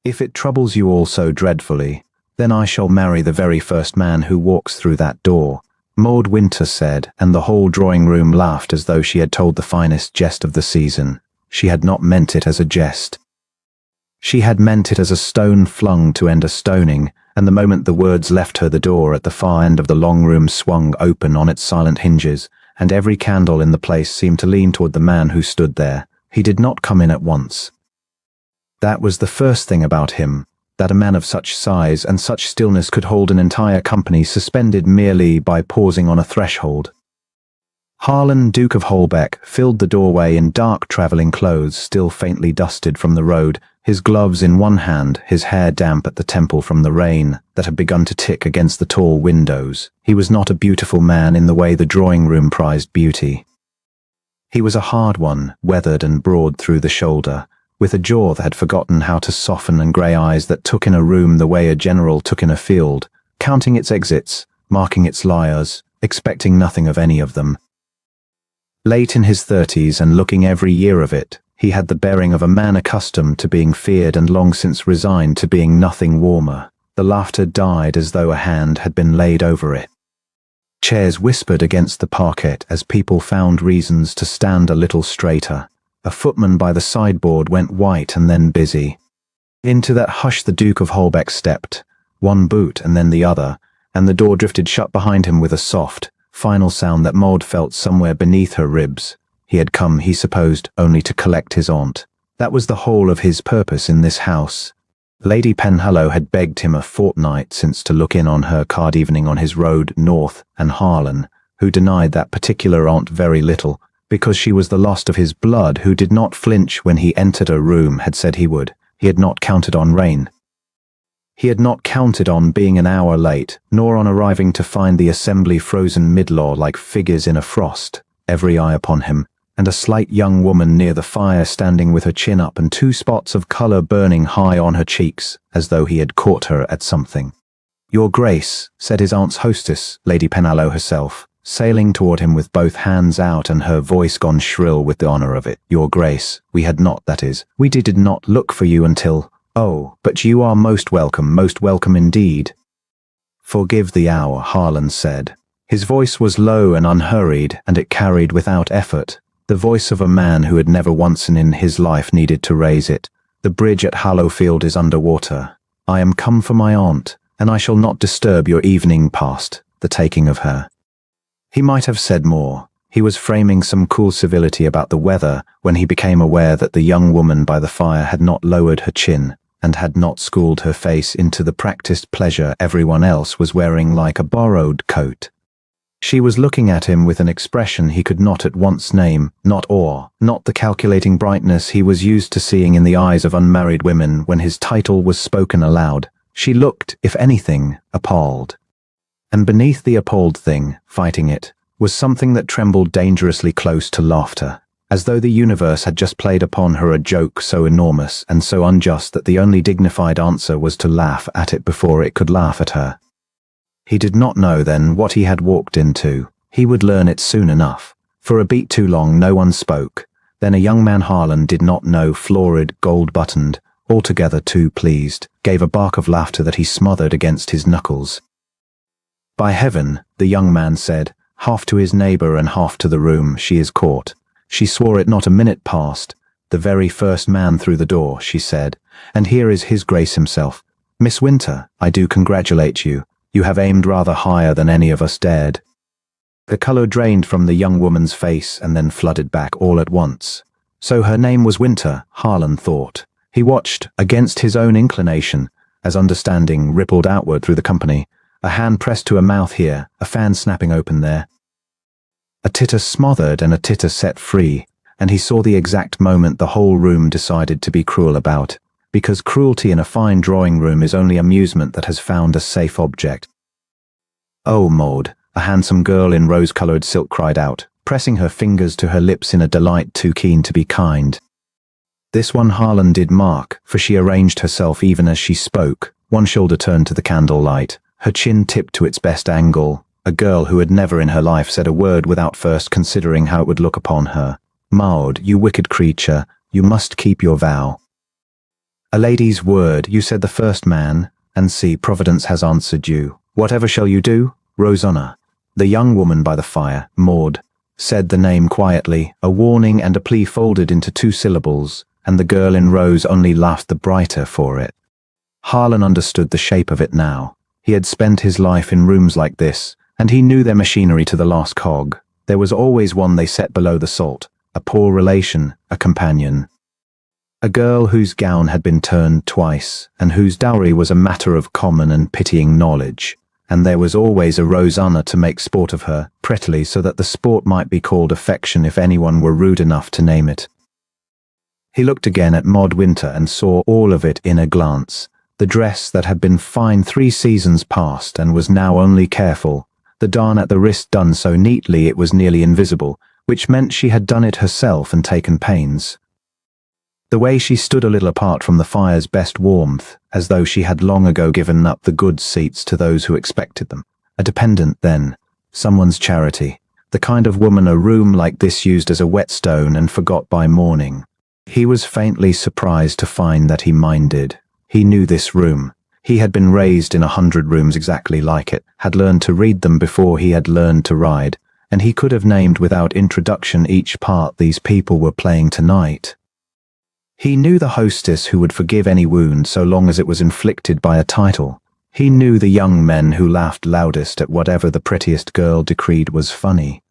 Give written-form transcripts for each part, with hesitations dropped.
If it troubles you all so dreadfully, then I shall marry the very first man who walks through that door, Maud Winter said, and the whole drawing-room laughed as though she had told the finest jest of the season. She had not meant it as a jest. She had meant it as a stone flung to end a stoning, and the moment the words left her, the door at the far end of the long room swung open on its silent hinges, and every candle in the place seemed to lean toward the man who stood there. He did not come in at once. That was the first thing about him, that a man of such size and such stillness could hold an entire company suspended merely by pausing on a threshold. Harlan, Duke of Holbeck, filled the doorway in dark travelling clothes still faintly dusted from the road, his gloves in one hand, his hair damp at the temple from the rain that had begun to tick against the tall windows. He was not a beautiful man in the way the drawing-room prized beauty. He was a hard one, weathered and broad through the shoulder, with a jaw that had forgotten how to soften and grey eyes that took in a room the way a general took in a field, counting its exits, marking its liars, expecting nothing of any of them. Late in his 30s and looking every year of it, he had the bearing of a man accustomed to being feared and long since resigned to being nothing warmer. The laughter died as though a hand had been laid over it. Chairs whispered against the parquet as people found reasons to stand a little straighter. A footman by the sideboard went white and then busy. Into that hush the Duke of Holbeck stepped, one boot and then the other, and the door drifted shut behind him with a soft, final sound that Maud felt somewhere beneath her ribs. He had come, he supposed, only to collect his aunt. That was the whole of his purpose in this house. Lady Penhallow had begged him a fortnight since to look in on her card evening on his road north, and Harlan, who denied that particular aunt very little, because she was the lost of his blood, who did not flinch when he entered a room, had said he would. He had not counted on rain. He had not counted on being an hour late, nor on arriving to find the assembly frozen mid-law like figures in a frost, every eye upon him, and a slight young woman near the fire standing with her chin up and 2 spots of colour burning high on her cheeks, as though he had caught her at something. "Your Grace," said his aunt's hostess, Lady Penhallow herself, sailing toward him with both hands out and her voice gone shrill with the honour of it. "Your Grace, we had not, that is, we did not look for you until— Oh, but you are most welcome indeed." "Forgive the hour," Harlan said. His voice was low and unhurried, and it carried without effort the voice of a man who had never once in his life needed to raise it. "The bridge at Hallowfield is under water. I am come for my aunt, and I shall not disturb your evening past, the taking of her." He might have said more. He was framing some cool civility about the weather when he became aware that the young woman by the fire had not lowered her chin and had not schooled her face into the practiced pleasure everyone else was wearing like a borrowed coat. She was looking at him with an expression he could not at once name, not awe, not the calculating brightness he was used to seeing in the eyes of unmarried women when his title was spoken aloud. She looked, if anything, appalled. And beneath the appalled thing, fighting it, was something that trembled dangerously close to laughter, as though the universe had just played upon her a joke so enormous and so unjust that the only dignified answer was to laugh at it before it could laugh at her. He did not know then what he had walked into. He would learn it soon enough. For a beat too long no one spoke. Then a young man Harlan did not know, florid, gold-buttoned, altogether too pleased, gave a bark of laughter that he smothered against his knuckles. "By heaven," the young man said, half to his neighbour and half to the room, "she is caught." She swore it not a minute past. "The very first man through the door," she said, "and here is his Grace himself. Miss Winter, I do congratulate you. You have aimed rather higher than any of us dared." The colour drained from the young woman's face and then flooded back all at once. So her name was Winter, Harlan thought. He watched, against his own inclination, as understanding rippled outward through the company, a hand pressed to a mouth here, a fan snapping open there. A titter smothered and a titter set free, and he saw the exact moment the whole room decided to be cruel about, because cruelty in a fine drawing-room is only amusement that has found a safe object. "Oh, Maud," a handsome girl in rose-coloured silk cried out, pressing her fingers to her lips in a delight too keen to be kind. This one Harlan did mark, for she arranged herself even as she spoke, one shoulder turned to the candlelight, her chin tipped to its best angle, a girl who had never in her life said a word without first considering how it would look upon her. "Maud, you wicked creature, you must keep your vow." A lady's word, you said the first man, and see, Providence has answered you. Whatever shall you do? Rosanna. The young woman by the fire, Maud, said the name quietly, a warning and a plea folded into 2 syllables, and the girl in rose only laughed the brighter for it. Harlan understood the shape of it now. He had spent his life in rooms like this, and he knew their machinery to the last cog. There was always one they set below the salt, a poor relation, a companion. A girl whose gown had been turned twice, and whose dowry was a matter of common and pitying knowledge. And there was always a Rosanna to make sport of her, prettily, so that the sport might be called affection if anyone were rude enough to name it. He looked again at Maud Winter and saw all of it in a glance. The dress that had been fine 3 seasons past and was now only careful, the darn at the wrist done so neatly it was nearly invisible, which meant she had done it herself and taken pains. The way she stood a little apart from the fire's best warmth, as though she had long ago given up the good seats to those who expected them. A dependent, then. Someone's charity. The kind of woman a room like this used as a whetstone and forgot by morning. He was faintly surprised to find that he minded. He knew this room. He had been raised in 100 rooms exactly like it, had learned to read them before he had learned to ride, and he could have named without introduction each part these people were playing tonight. He knew the hostess who would forgive any wound so long as it was inflicted by a title. He knew the young men who laughed loudest at whatever the prettiest girl decreed was funny.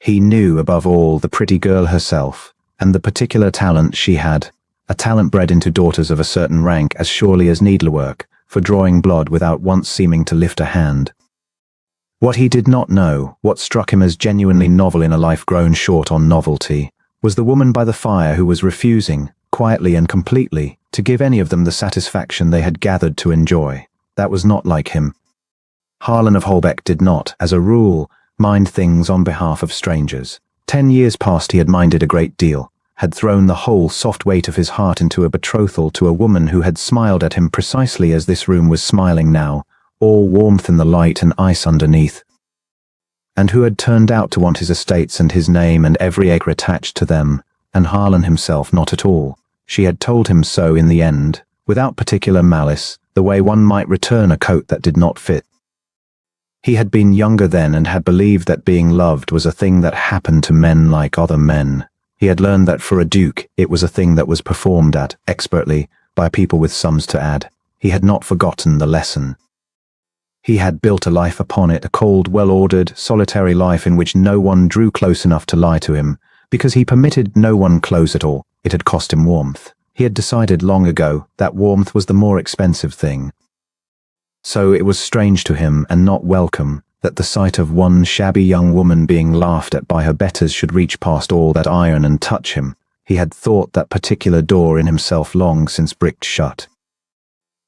He knew, above all, the pretty girl herself, and the particular talent she had, a talent bred into daughters of a certain rank as surely as needlework, for drawing blood without once seeming to lift a hand. What he did not know, what struck him as genuinely novel in a life grown short on novelty, was the woman by the fire who was refusing, quietly and completely, to give any of them the satisfaction they had gathered to enjoy. That was not like him. Harlan of Holbeck did not, as a rule, mind things on behalf of strangers. 10 years past he had minded a great deal, had thrown the whole soft weight of his heart into a betrothal to a woman who had smiled at him precisely as this room was smiling now, all warmth in the light and ice underneath, and who had turned out to want his estates and his name and every acre attached to them, and Harlan himself not at all. She had told him so in the end, without particular malice, the way one might return a coat that did not fit. He had been younger then and had believed that being loved was a thing that happened to men like other men. He had learned that for a duke it was a thing that was performed at, expertly, by people with sums to add. He had not forgotten the lesson. He had built a life upon it, a cold, well-ordered, solitary life in which no one drew close enough to lie to him, because he permitted no one close at all. It had cost him warmth. He had decided long ago that warmth was the more expensive thing. So it was strange to him and not welcome that the sight of one shabby young woman being laughed at by her betters should reach past all that iron and touch him. He had thought that particular door in himself long since bricked shut.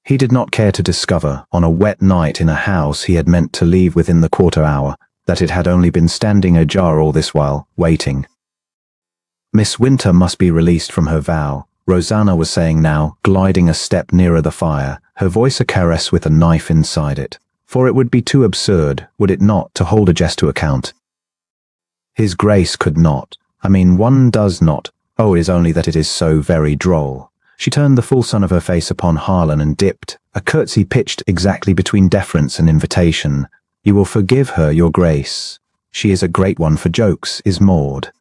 He did not care to discover, on a wet night in a house he had meant to leave within the quarter hour, that it had only been standing ajar all this while, waiting. Miss Winter must be released from her vow, Rosanna was saying now, gliding a step nearer the fire, her voice a caress with a knife inside it. For it would be too absurd, would it not, to hold a jest to account? His Grace could not. I mean, one does not. Oh, it is only that it is so very droll. She turned the full sun of her face upon Harlan and dipped, a curtsy pitched exactly between deference and invitation. You will forgive her, your Grace. She is a great one for jokes, is Maud.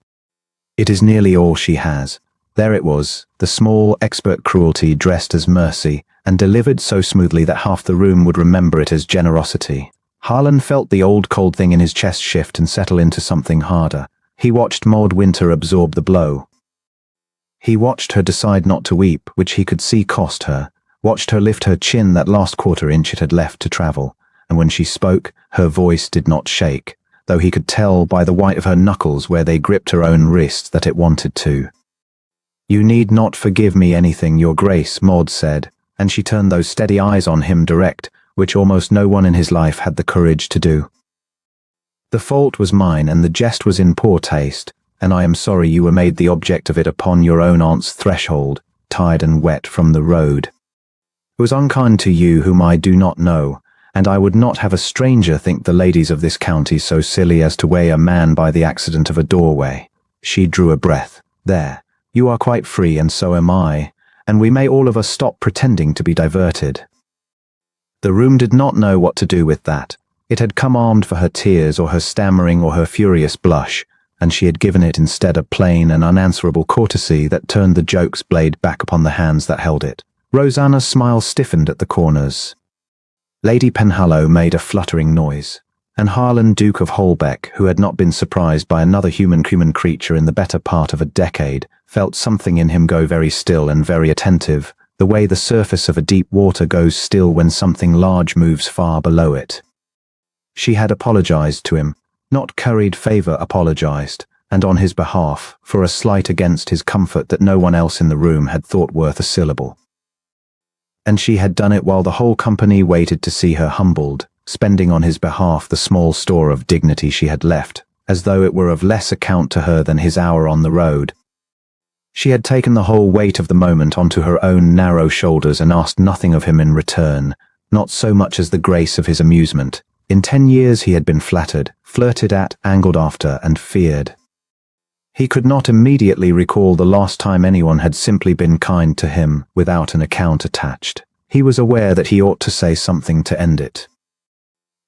It is nearly all she has. There it was, the small, expert cruelty dressed as mercy, and delivered so smoothly that half the room would remember it as generosity. Harlan felt the old cold thing in his chest shift and settle into something harder. He watched Maud Winter absorb the blow. He watched her decide not to weep, which he could see cost her, watched her lift her chin that last quarter inch it had left to travel, and when she spoke, her voice did not shake, though he could tell by the white of her knuckles where they gripped her own wrist that it wanted to. You need not forgive me anything, your Grace, Maud said, and she turned those steady eyes on him direct, which almost no one in his life had the courage to do. The fault was mine, and the jest was in poor taste, and I am sorry you were made the object of it upon your own aunt's threshold, tired and wet from the road. It was unkind to you whom I do not know, and I would not have a stranger think the ladies of this county so silly as to weigh a man by the accident of a doorway. She drew a breath. There, you are quite free, and so am I, and we may all of us stop pretending to be diverted." The room did not know what to do with that. It had come armed for her tears or her stammering or her furious blush, and she had given it instead a plain and unanswerable courtesy that turned the joke's blade back upon the hands that held it. Rosanna's smile stiffened at the corners. Lady Penhallow made a fluttering noise, and Harlan, Duke of Holbeck, who had not been surprised by another human creature in the better part of a decade, felt something in him go very still and very attentive, the way the surface of a deep water goes still when something large moves far below it. She had apologized to him, not curried favor, apologized, and on his behalf, for a slight against his comfort that no one else in the room had thought worth a syllable. And she had done it while the whole company waited to see her humbled, spending on his behalf the small store of dignity she had left, as though it were of less account to her than his hour on the road. She had taken the whole weight of the moment onto her own narrow shoulders and asked nothing of him in return, not so much as the grace of his amusement. In 10 years he had been flattered, flirted at, angled after, and feared. He could not immediately recall the last time anyone had simply been kind to him without an account attached. He was aware that he ought to say something to end it.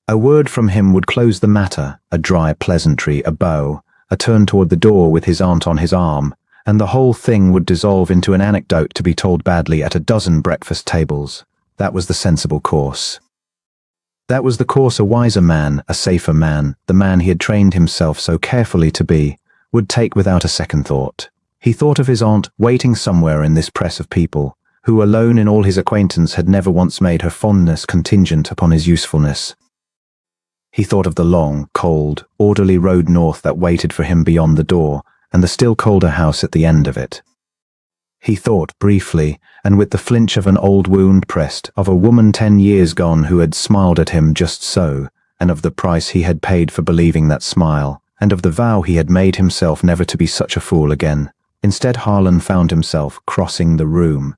A word from him would close the matter, a dry pleasantry, a bow, a turn toward the door with his aunt on his arm, and the whole thing would dissolve into an anecdote to be told badly at a dozen breakfast tables. That was the sensible course. That was the course a wiser man, a safer man, the man he had trained himself so carefully to be, would take without a second thought. He thought of his aunt waiting somewhere in this press of people, who alone in all his acquaintance had never once made her fondness contingent upon his usefulness. He thought of the long, cold, orderly road north that waited for him beyond the door, and the still colder house at the end of it. He thought, briefly, and with the flinch of an old wound pressed, of a woman 10 years gone who had smiled at him just so, and of the price he had paid for believing that smile, and of the vow he had made himself never to be such a fool again. Instead, Harlan found himself crossing the room.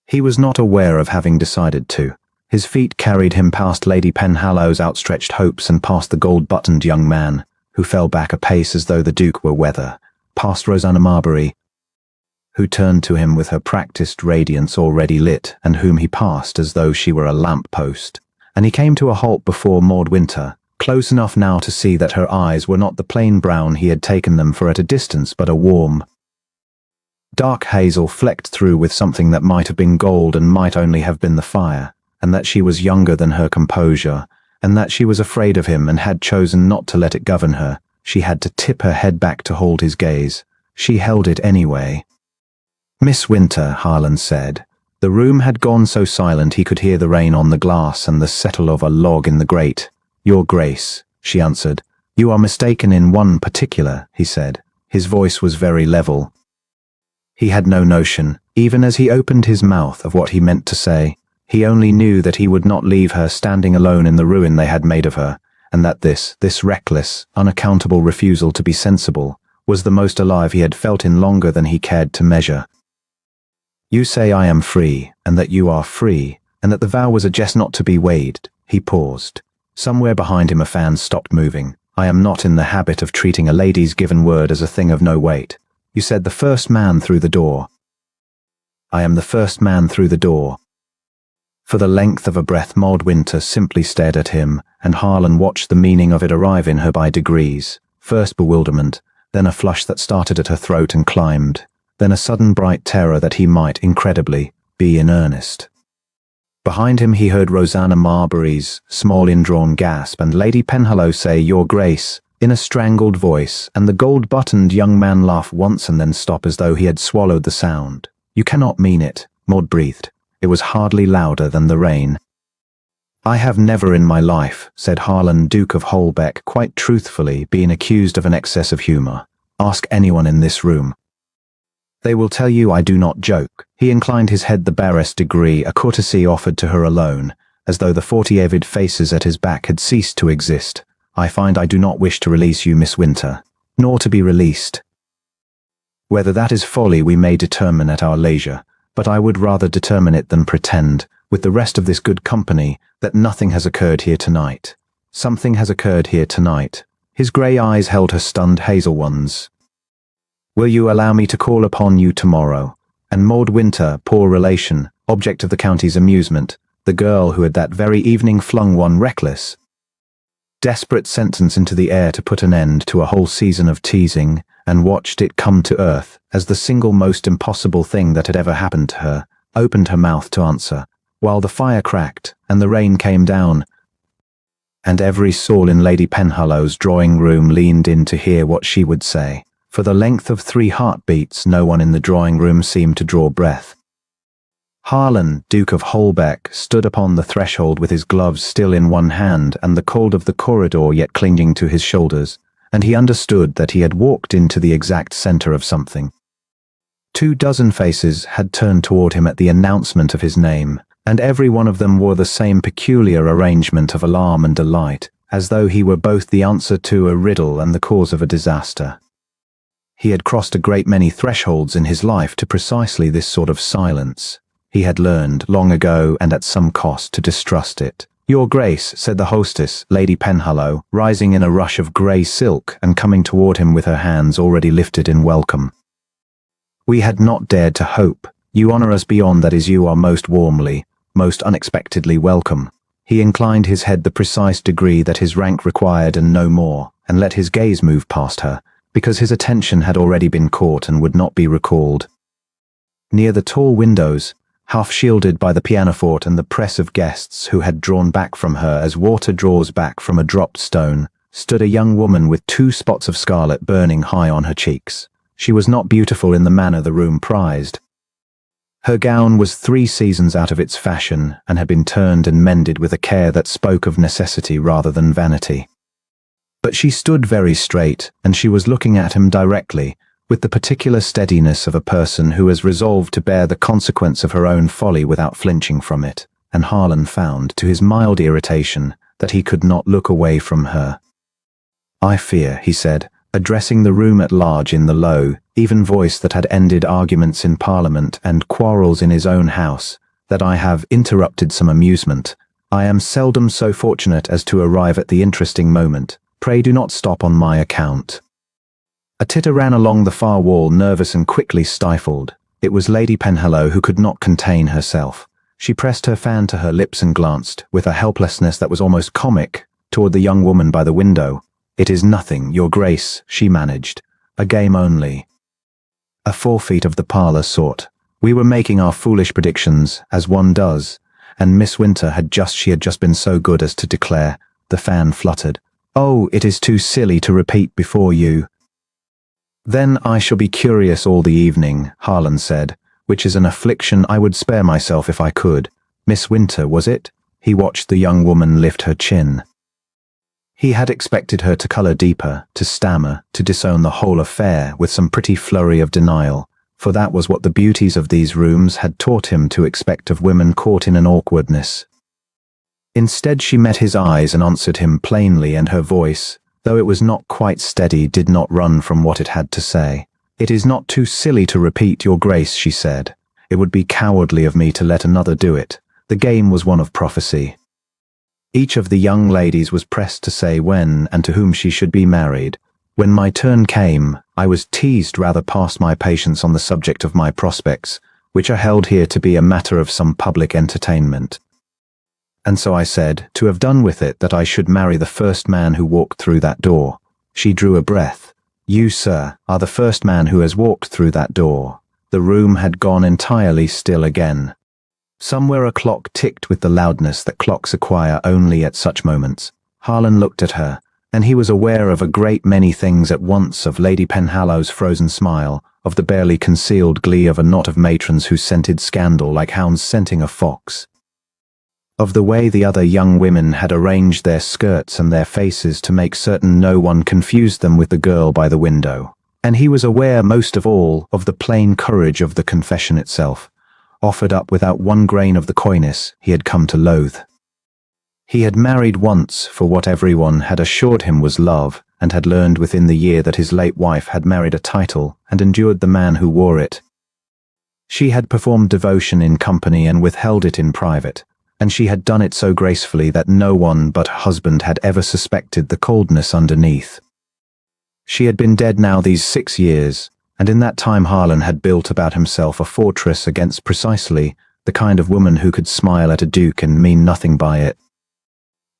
He was not aware of having decided to. His feet carried him past Lady Penhallow's outstretched hopes and past the gold-buttoned young man, who fell back a pace as though the Duke were weather, past Rosanna Marbury, who turned to him with her practiced radiance already lit, and whom he passed as though she were a lamp-post, and he came to a halt before Maud Winter, close enough now to see that her eyes were not the plain brown he had taken them for at a distance, but a warm, dark hazel flecked through with something that might have been gold and might only have been the fire, and that she was younger than her composure, and that she was afraid of him and had chosen not to let it govern her. She had to tip her head back to hold his gaze. She held it anyway. "Miss Winter," Harlan said. The room had gone so silent he could hear the rain on the glass and the settle of a log in the grate. "Your Grace," she answered. "You are mistaken in one particular," he said. His voice was very level. He had no notion, even as he opened his mouth, of what he meant to say. He only knew that he would not leave her standing alone in the ruin they had made of her, and that this reckless, unaccountable refusal to be sensible was the most alive he had felt in longer than he cared to measure. "You say I am free, and that you are free, and that the vow was a jest not to be weighed." He paused. Somewhere behind him a fan stopped moving. "I am not in the habit of treating a lady's given word as a thing of no weight. You said the first man through the door." "I am the first man through the door." For the length of a breath Maud Winter simply stared at him, and Harlan watched the meaning of it arrive in her by degrees. First bewilderment, then a flush that started at her throat and climbed, then a sudden bright terror that he might, incredibly, be in earnest. Behind him he heard Rosanna Marbury's small indrawn gasp and Lady Penhallow say, "Your Grace," in a strangled voice, and the gold-buttoned young man laugh once and then stop as though he had swallowed the sound. "You cannot mean it," Maud breathed. It was hardly louder than the rain. "I have never in my life," said Harlan, Duke of Holbeck, quite truthfully, been accused of an excess of humour. "Ask anyone in this room. They will tell you I do not joke." He inclined his head the barest degree, a courtesy offered to her alone, as though the 40 avid faces at his back had ceased to exist. "I find I do not wish to release you, Miss Winter, nor to be released. Whether that is folly we may determine at our leisure, but I would rather determine it than pretend, with the rest of this good company, that nothing has occurred here tonight. Something has occurred here tonight." His grey eyes held her stunned hazel ones. "Will you allow me to call upon you tomorrow?" And Maud Winter, poor relation, object of the county's amusement, the girl who had that very evening flung one reckless, desperate sentence into the air to put an end to a whole season of teasing, and watched it come to earth as the single most impossible thing that had ever happened to her, opened her mouth to answer, while the fire cracked and the rain came down, and every soul in Lady Penhallow's drawing-room leaned in to hear what she would say. For the length of 3 heartbeats, no one in the drawing-room seemed to draw breath. Harlan, Duke of Holbeck, stood upon the threshold with his gloves still in one hand and the cold of the corridor yet clinging to his shoulders, and he understood that he had walked into the exact center of something. 24 faces had turned toward him at the announcement of his name, and every one of them wore the same peculiar arrangement of alarm and delight, as though he were both the answer to a riddle and the cause of a disaster. He had crossed a great many thresholds in his life to precisely this sort of silence. He had learned, long ago and at some cost, to distrust it. "Your Grace," said the hostess, Lady Penhallow, rising in a rush of grey silk and coming toward him with her hands already lifted in welcome. "We had not dared to hope. You honour us beyond that is you are most warmly, most unexpectedly welcome." He inclined his head the precise degree that his rank required and no more, and let his gaze move past her, because his attention had already been caught and would not be recalled. Near the tall windows, half shielded by the pianoforte and the press of guests who had drawn back from her as water draws back from a dropped stone, stood a young woman with 2 spots of scarlet burning high on her cheeks. She was not beautiful in the manner the room prized. Her gown was 3 seasons out of its fashion and had been turned and mended with a care that spoke of necessity rather than vanity. But she stood very straight, and she was looking at him directly, with the particular steadiness of a person who has resolved to bear the consequence of her own folly without flinching from it, and Harlan found, to his mild irritation, that he could not look away from her. "I fear," he said, addressing the room at large in the low, even voice that had ended arguments in Parliament and quarrels in his own house, "that I have interrupted some amusement. I am seldom so fortunate as to arrive at the interesting moment. Pray do not stop on my account." A titter ran along the far wall, nervous and quickly stifled. It was Lady Penhallow who could not contain herself. She pressed her fan to her lips and glanced, with a helplessness that was almost comic, toward the young woman by the window. "It is nothing, Your Grace," she managed. "A game only. A forfeit of the parlour sort. We were making our foolish predictions, as one does, and Miss Winter had just been so good as to declare." The fan fluttered. "Oh, it is too silly to repeat before you." "Then I shall be curious all the evening," Harlan said, "which is an affliction I would spare myself if I could. Miss Winter, was it?" He watched the young woman lift her chin. He had expected her to colour deeper, to stammer, to disown the whole affair with some pretty flurry of denial, for that was what the beauties of these rooms had taught him to expect of women caught in an awkwardness. Instead, she met his eyes and answered him plainly, and her voice, though it was not quite steady, did not run from what it had to say. "It is not too silly to repeat, Your Grace," she said. "It would be cowardly of me to let another do it." The game was one of prophecy. Each of the young ladies was pressed to say when and to whom she should be married. When my turn came, I was teased rather past my patience on the subject of my prospects, which are held here to be a matter of some public entertainment. And so I said, to have done with it, that I should marry the first man who walked through that door. She drew a breath. "You, sir, are the first man who has walked through that door." The room had gone entirely still again. Somewhere a clock ticked with the loudness that clocks acquire only at such moments. Harlan looked at her, and he was aware of a great many things at once: of Lady Penhallow's frozen smile, of the barely concealed glee of a knot of matrons who scented scandal like hounds scenting a fox, of the way the other young women had arranged their skirts and their faces to make certain no one confused them with the girl by the window. And he was aware most of all of the plain courage of the confession itself, offered up without one grain of the coyness he had come to loathe. He had married once for what everyone had assured him was love, and had learned within the year that his late wife had married a title and endured the man who wore it. She had performed devotion in company and withheld it in private, and she had done it so gracefully that no one but her husband had ever suspected the coldness underneath. She had been dead now these 6 years, and in that time Harlan had built about himself a fortress against precisely the kind of woman who could smile at a duke and mean nothing by it.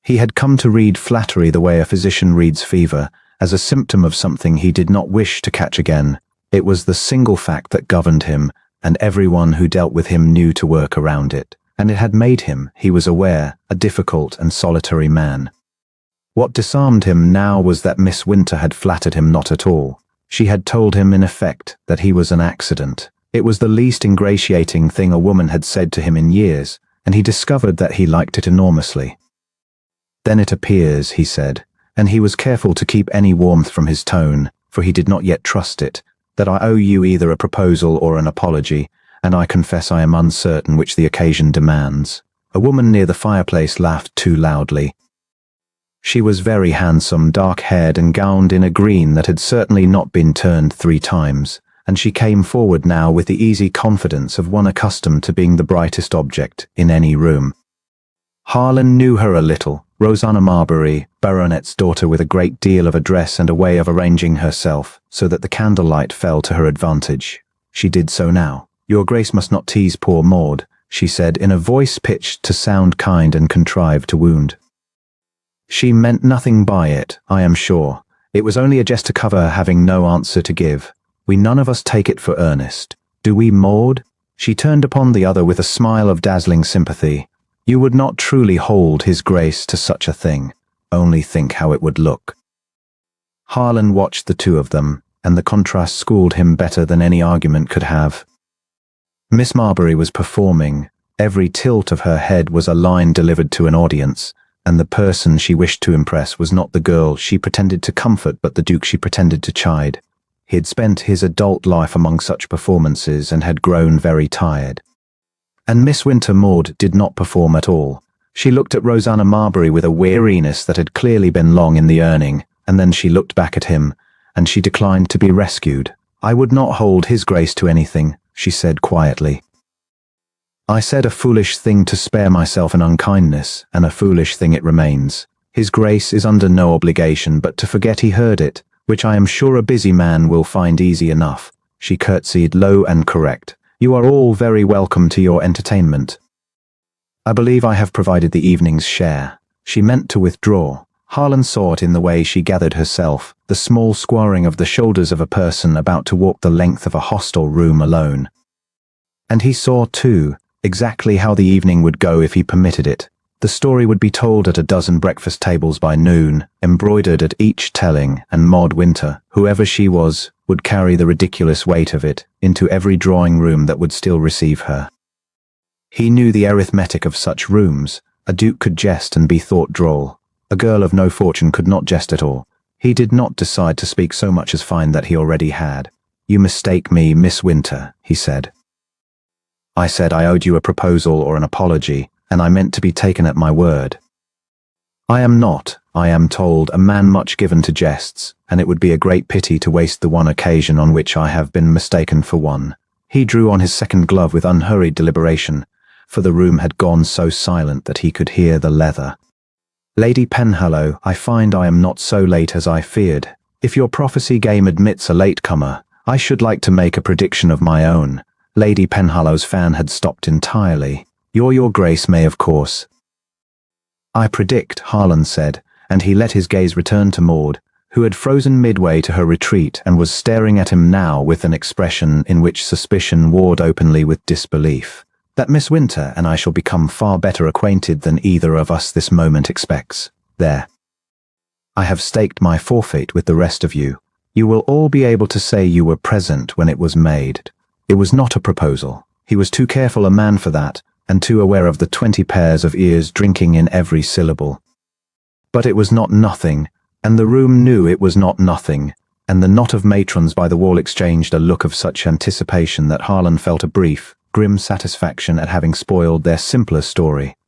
He had come to read flattery the way a physician reads fever, as a symptom of something he did not wish to catch again. It was the single fact that governed him, and everyone who dealt with him knew to work around it, and it had made him, he was aware, a difficult and solitary man. What disarmed him now was that Miss Winter had flattered him not at all. She had told him in effect that he was an accident. It was the least ingratiating thing a woman had said to him in years, and he discovered that he liked it enormously. Then it appears, he said, and he was careful to keep any warmth from his tone, for he did not yet trust it, that I owe you either a proposal or an apology, and I confess I am uncertain which the occasion demands. A woman near the fireplace laughed too loudly. She was very handsome, dark-haired and gowned in a green that had certainly not been turned 3 times, and she came forward now with the easy confidence of one accustomed to being the brightest object in any room. Harlan knew her a little. Rosanna Marbury, baronet's daughter with a great deal of address and a way of arranging herself so that the candlelight fell to her advantage. She did so now. Your Grace must not tease poor Maud, she said in a voice pitched to sound kind and contrived to wound. She meant nothing by it, I am sure. It was only a jest to cover her having no answer to give. We none of us take it for earnest. Do we, Maud? She turned upon the other with a smile of dazzling sympathy. You would not truly hold his grace to such a thing. Only think how it would look. Harlan watched the two of them, and the contrast schooled him better than any argument could have. Miss Marbury was performing. Every tilt of her head was a line delivered to an audience, and the person she wished to impress was not the girl she pretended to comfort but the duke she pretended to chide. He had spent his adult life among such performances and had grown very tired. And Miss Winter Maud did not perform at all. She looked at Rosanna Marbury with a weariness that had clearly been long in the earning, and then she looked back at him, and she declined to be rescued. I would not hold his grace to anything, she said quietly. I said a foolish thing to spare myself an unkindness, and a foolish thing it remains. His grace is under no obligation but to forget he heard it, which I am sure a busy man will find easy enough. She curtsied low and correct. You are all very welcome to your entertainment. I believe I have provided the evening's share. She meant to withdraw. Harlan saw it in the way she gathered herself, the small squaring of the shoulders of a person about to walk the length of a hostel room alone. And he saw, too, exactly how the evening would go if he permitted it. The story would be told at a dozen breakfast tables by noon, embroidered at each telling, and Maud Winter, whoever she was, would carry the ridiculous weight of it into every drawing room that would still receive her. He knew the arithmetic of such rooms. A duke could jest and be thought droll. A girl of no fortune could not jest at all. He did not decide to speak so much as find that he already had. You mistake me, Miss Winter, he said. I said I owed you a proposal or an apology, and I meant to be taken at my word. I am not, I am told, a man much given to jests, and it would be a great pity to waste the one occasion on which I have been mistaken for one. He drew on his second glove with unhurried deliberation, for the room had gone so silent that he could hear the leather. Lady Penhallow, I find I am not so late as I feared. If your prophecy game admits a latecomer, I should like to make a prediction of my own. Lady Penhallow's fan had stopped entirely. Your Grace may, of course. I predict, Harlan said, and he let his gaze return to Maud, who had frozen midway to her retreat and was staring at him now with an expression in which suspicion warred openly with disbelief, that Miss Winter and I shall become far better acquainted than either of us this moment expects. There. I have staked my forfeit with the rest of you. You will all be able to say you were present when it was made. It was not a proposal. He was too careful a man for that, and too aware of the 20 pairs of ears drinking in every syllable. But it was not nothing, and the room knew it was not nothing, and the knot of matrons by the wall exchanged a look of such anticipation that Harlan felt a brief, grim satisfaction at having spoiled their simpler story.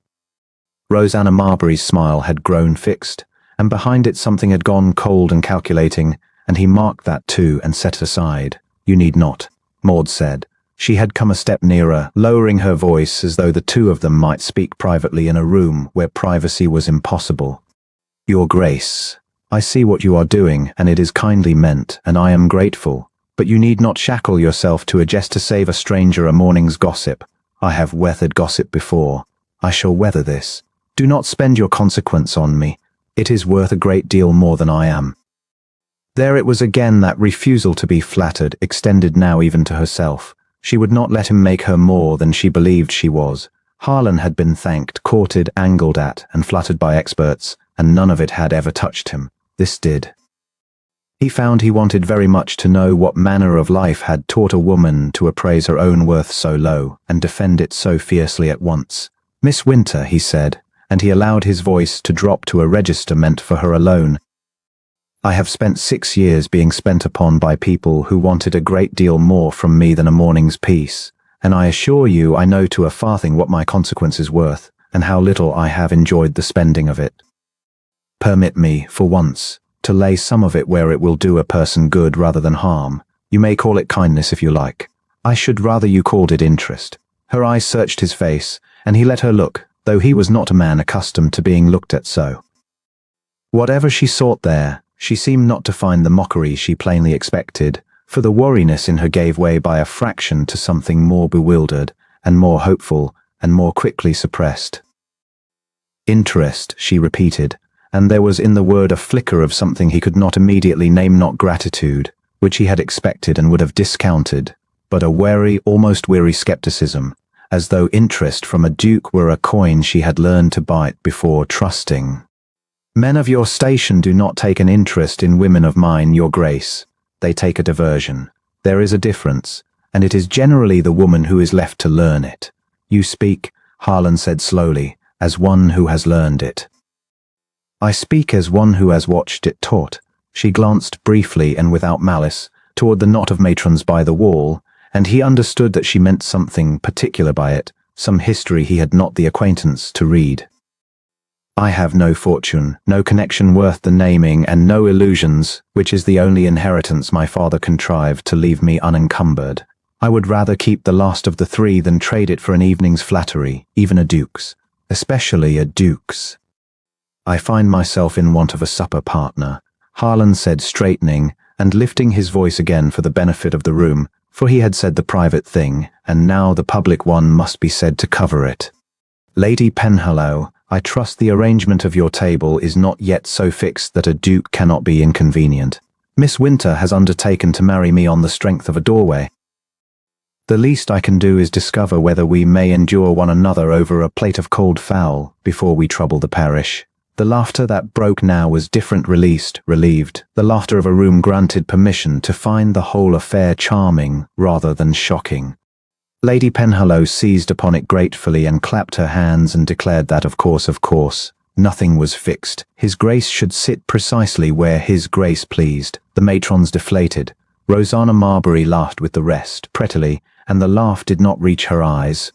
Rosanna Marbury's smile had grown fixed, and behind it something had gone cold and calculating, and he marked that too and set it aside. You need not, Maud said. She had come a step nearer, lowering her voice as though the two of them might speak privately in a room where privacy was impossible. Your Grace, I see what you are doing, and it is kindly meant, and I am grateful, but you need not shackle yourself to a jest to save a stranger a morning's gossip. I have weathered gossip before. I shall weather this. Do not spend your consequence on me. It is worth a great deal more than I am. There it was again, that refusal to be flattered, extended now even to herself. She would not let him make her more than she believed she was. Harlan had been thanked, courted, angled at, and fluttered by experts, and none of it had ever touched him. This did. He found he wanted very much to know what manner of life had taught a woman to appraise her own worth so low, and defend it so fiercely at once. Miss Winter, he said, and he allowed his voice to drop to a register meant for her alone. I have spent 6 years being spent upon by people who wanted a great deal more from me than a morning's peace, and I assure you I know to a farthing what my consequence is worth, and how little I have enjoyed the spending of it. Permit me, for once, to lay some of it where it will do a person good rather than harm. You may call it kindness if you like. I should rather you called it interest. Her eyes searched his face, and he let her look, though he was not a man accustomed to being looked at so. Whatever she sought there, she seemed not to find the mockery she plainly expected, for the wariness in her gave way by a fraction to something more bewildered, and more hopeful, and more quickly suppressed. Interest, she repeated, and there was in the word a flicker of something he could not immediately name, not gratitude, which he had expected and would have discounted, but a wary, almost weary skepticism, as though interest from a duke were a coin she had learned to bite before trusting. Men of your station do not take an interest in women of mine, your grace. They take a diversion. There is a difference, and it is generally the woman who is left to learn it. You speak, Harlan said slowly, as one who has learned it. I speak as one who has watched it taught. She glanced briefly and without malice toward the knot of matrons by the wall, and he understood that she meant something particular by it, some history he had not the acquaintance to read. I have no fortune, no connection worth the naming, and no illusions, which is the only inheritance my father contrived to leave me unencumbered. I would rather keep the last of the three than trade it for an evening's flattery, even a duke's, especially a duke's. I find myself in want of a supper partner, Harlan said, straightening and lifting his voice again for the benefit of the room, for he had said the private thing, and now the public one must be said to cover it. Lady Penhallow, I trust the arrangement of your table is not yet so fixed that a duke cannot be inconvenient. Miss Winter has undertaken to marry me on the strength of a doorway. The least I can do is discover whether we may endure one another over a plate of cold fowl before we trouble the parish. The laughter that broke now was different, relieved. The laughter of a room granted permission to find the whole affair charming rather than shocking. Lady Penhallow seized upon it gratefully and clapped her hands and declared that of course, nothing was fixed. His grace should sit precisely where his grace pleased. The matrons deflated. Rosanna Marbury laughed with the rest, prettily, and the laugh did not reach her eyes.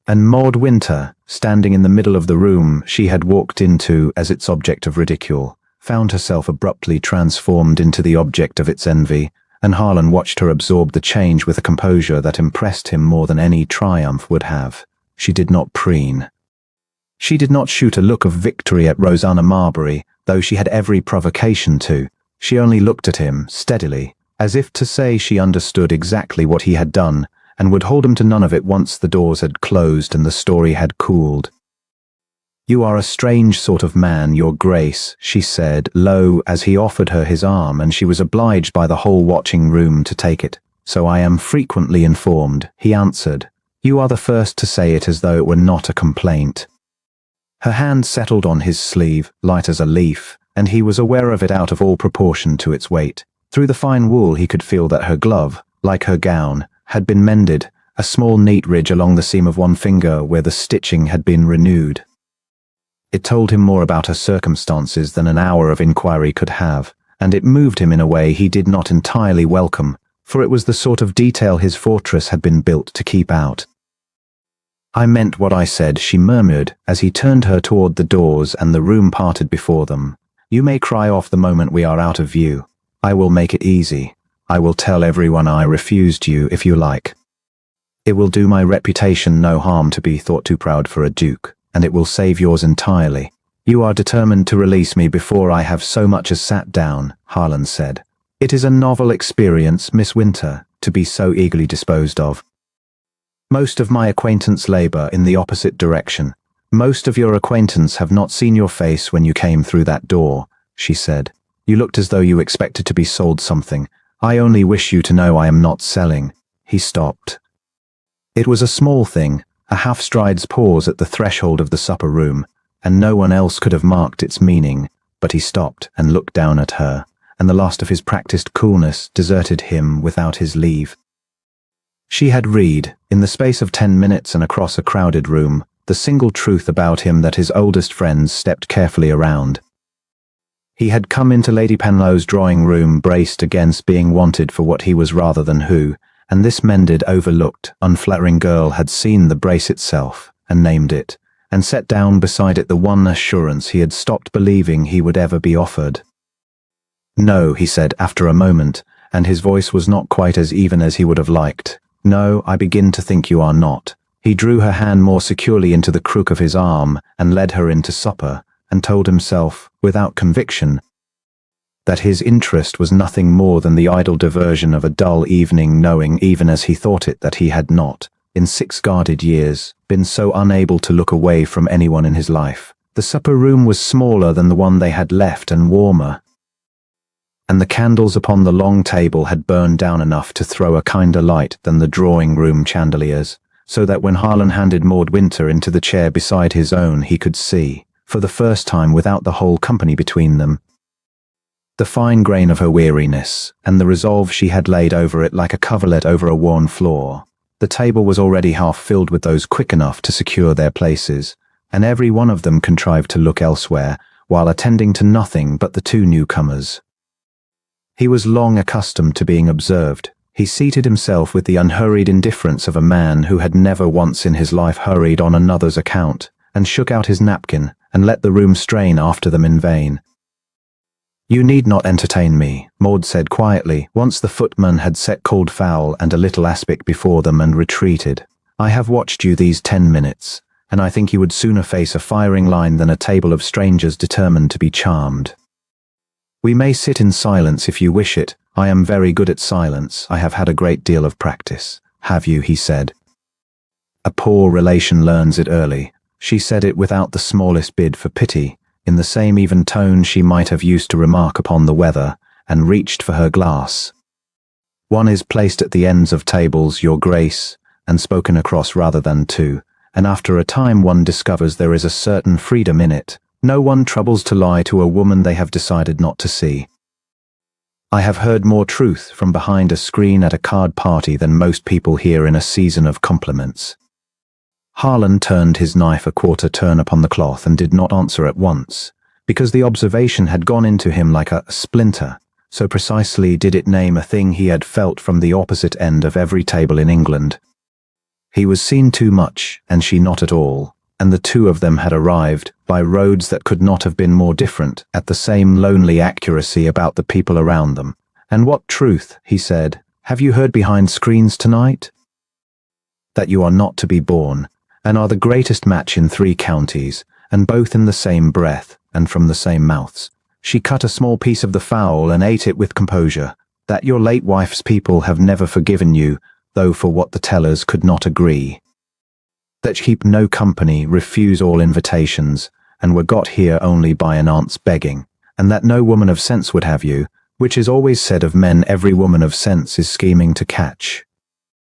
And Maud Winter, standing in the middle of the room she had walked into as its object of ridicule, found herself abruptly transformed into the object of its envy, and Harlan watched her absorb the change with a composure that impressed him more than any triumph would have. She did not preen. She did not shoot a look of victory at Rosanna Marbury, though she had every provocation to. She only looked at him, steadily, as if to say she understood exactly what he had done, and would hold him to none of it once the doors had closed and the story had cooled. You are a strange sort of man, your grace, she said, low, as he offered her his arm, and she was obliged by the whole watching room to take it. So I am frequently informed, he answered. You are the first to say it as though it were not a complaint. Her hand settled on his sleeve, light as a leaf, and he was aware of it out of all proportion to its weight. Through the fine wool he could feel that her glove, like her gown, had been mended, a small neat ridge along the seam of one finger where the stitching had been renewed. It told him more about her circumstances than an hour of inquiry could have, and it moved him in a way he did not entirely welcome, for it was the sort of detail his fortress had been built to keep out. I meant what I said, she murmured, as he turned her toward the doors and the room parted before them. You may cry off the moment we are out of view. I will make it easy. I will tell everyone I refused you, if you like. It will do my reputation no harm to be thought too proud for a duke, and it will save yours entirely. You are determined to release me before I have so much as sat down, Harlan said. It is a novel experience, Miss Winter, to be so eagerly disposed of. Most of my acquaintance labor in the opposite direction. Most of your acquaintance have not seen your face when you came through that door, she said. You looked as though you expected to be sold something. I only wish you to know I am not selling. He stopped. It was a small thing, a half-stride's pause at the threshold of the supper room, and no one else could have marked its meaning, but he stopped and looked down at her, and the last of his practiced coolness deserted him without his leave. She had read, in the space of 10 minutes and across a crowded room, the single truth about him that his oldest friends stepped carefully around. He had come into Lady Penlow's drawing room braced against being wanted for what he was rather than who, and this mended, overlooked, unflattering girl had seen the brace itself, and named it, and set down beside it the one assurance he had stopped believing he would ever be offered. No, he said after a moment, and his voice was not quite as even as he would have liked. No, I begin to think you are not. He drew her hand more securely into the crook of his arm and led her into supper, and told himself, without conviction, that his interest was nothing more than the idle diversion of a dull evening, knowing, even as he thought it, that he had not, in 6 guarded years, been so unable to look away from anyone in his life. The supper room was smaller than the one they had left and warmer, and the candles upon the long table had burned down enough to throw a kinder light than the drawing-room chandeliers, so that when Harlan handed Maud Winter into the chair beside his own he could see, for the first time without the whole company between them, the fine grain of her weariness, and the resolve she had laid over it like a coverlet over a worn floor. The table was already half filled with those quick enough to secure their places, and every one of them contrived to look elsewhere, while attending to nothing but the 2 newcomers. He was long accustomed to being observed. He seated himself with the unhurried indifference of a man who had never once in his life hurried on another's account, and shook out his napkin, and let the room strain after them in vain. You need not entertain me, Maud said quietly, once the footman had set cold fowl and a little aspic before them and retreated. I have watched you these 10 minutes, and I think you would sooner face a firing line than a table of strangers determined to be charmed. We may sit in silence if you wish it. I am very good at silence. I have had a great deal of practice. Have you? He said. A poor relation learns it early. She said it without the smallest bid for pity, in the same even tone she might have used to remark upon the weather, and reached for her glass. One is placed at the ends of tables, your grace, and spoken across rather than to, and after a time one discovers there is a certain freedom in it. No one troubles to lie to a woman they have decided not to see. I have heard more truth from behind a screen at a card party than most people hear in a season of compliments. Harlan turned his knife a quarter turn upon the cloth and did not answer at once, because the observation had gone into him like a splinter, so precisely did it name a thing he had felt from the opposite end of every table in England. He was seen too much, and she not at all, and the 2 of them had arrived, by roads that could not have been more different, at the same lonely accuracy about the people around them. And what truth, he said, have you heard behind screens tonight? That you are not to be born, and are the greatest match in 3 counties, and both in the same breath, and from the same mouths. She cut a small piece of the fowl and ate it with composure. That your late wife's people have never forgiven you, though for what the tellers could not agree. That you keep no company, refuse all invitations, and were got here only by an aunt's begging, and that no woman of sense would have you, which is always said of men every woman of sense is scheming to catch.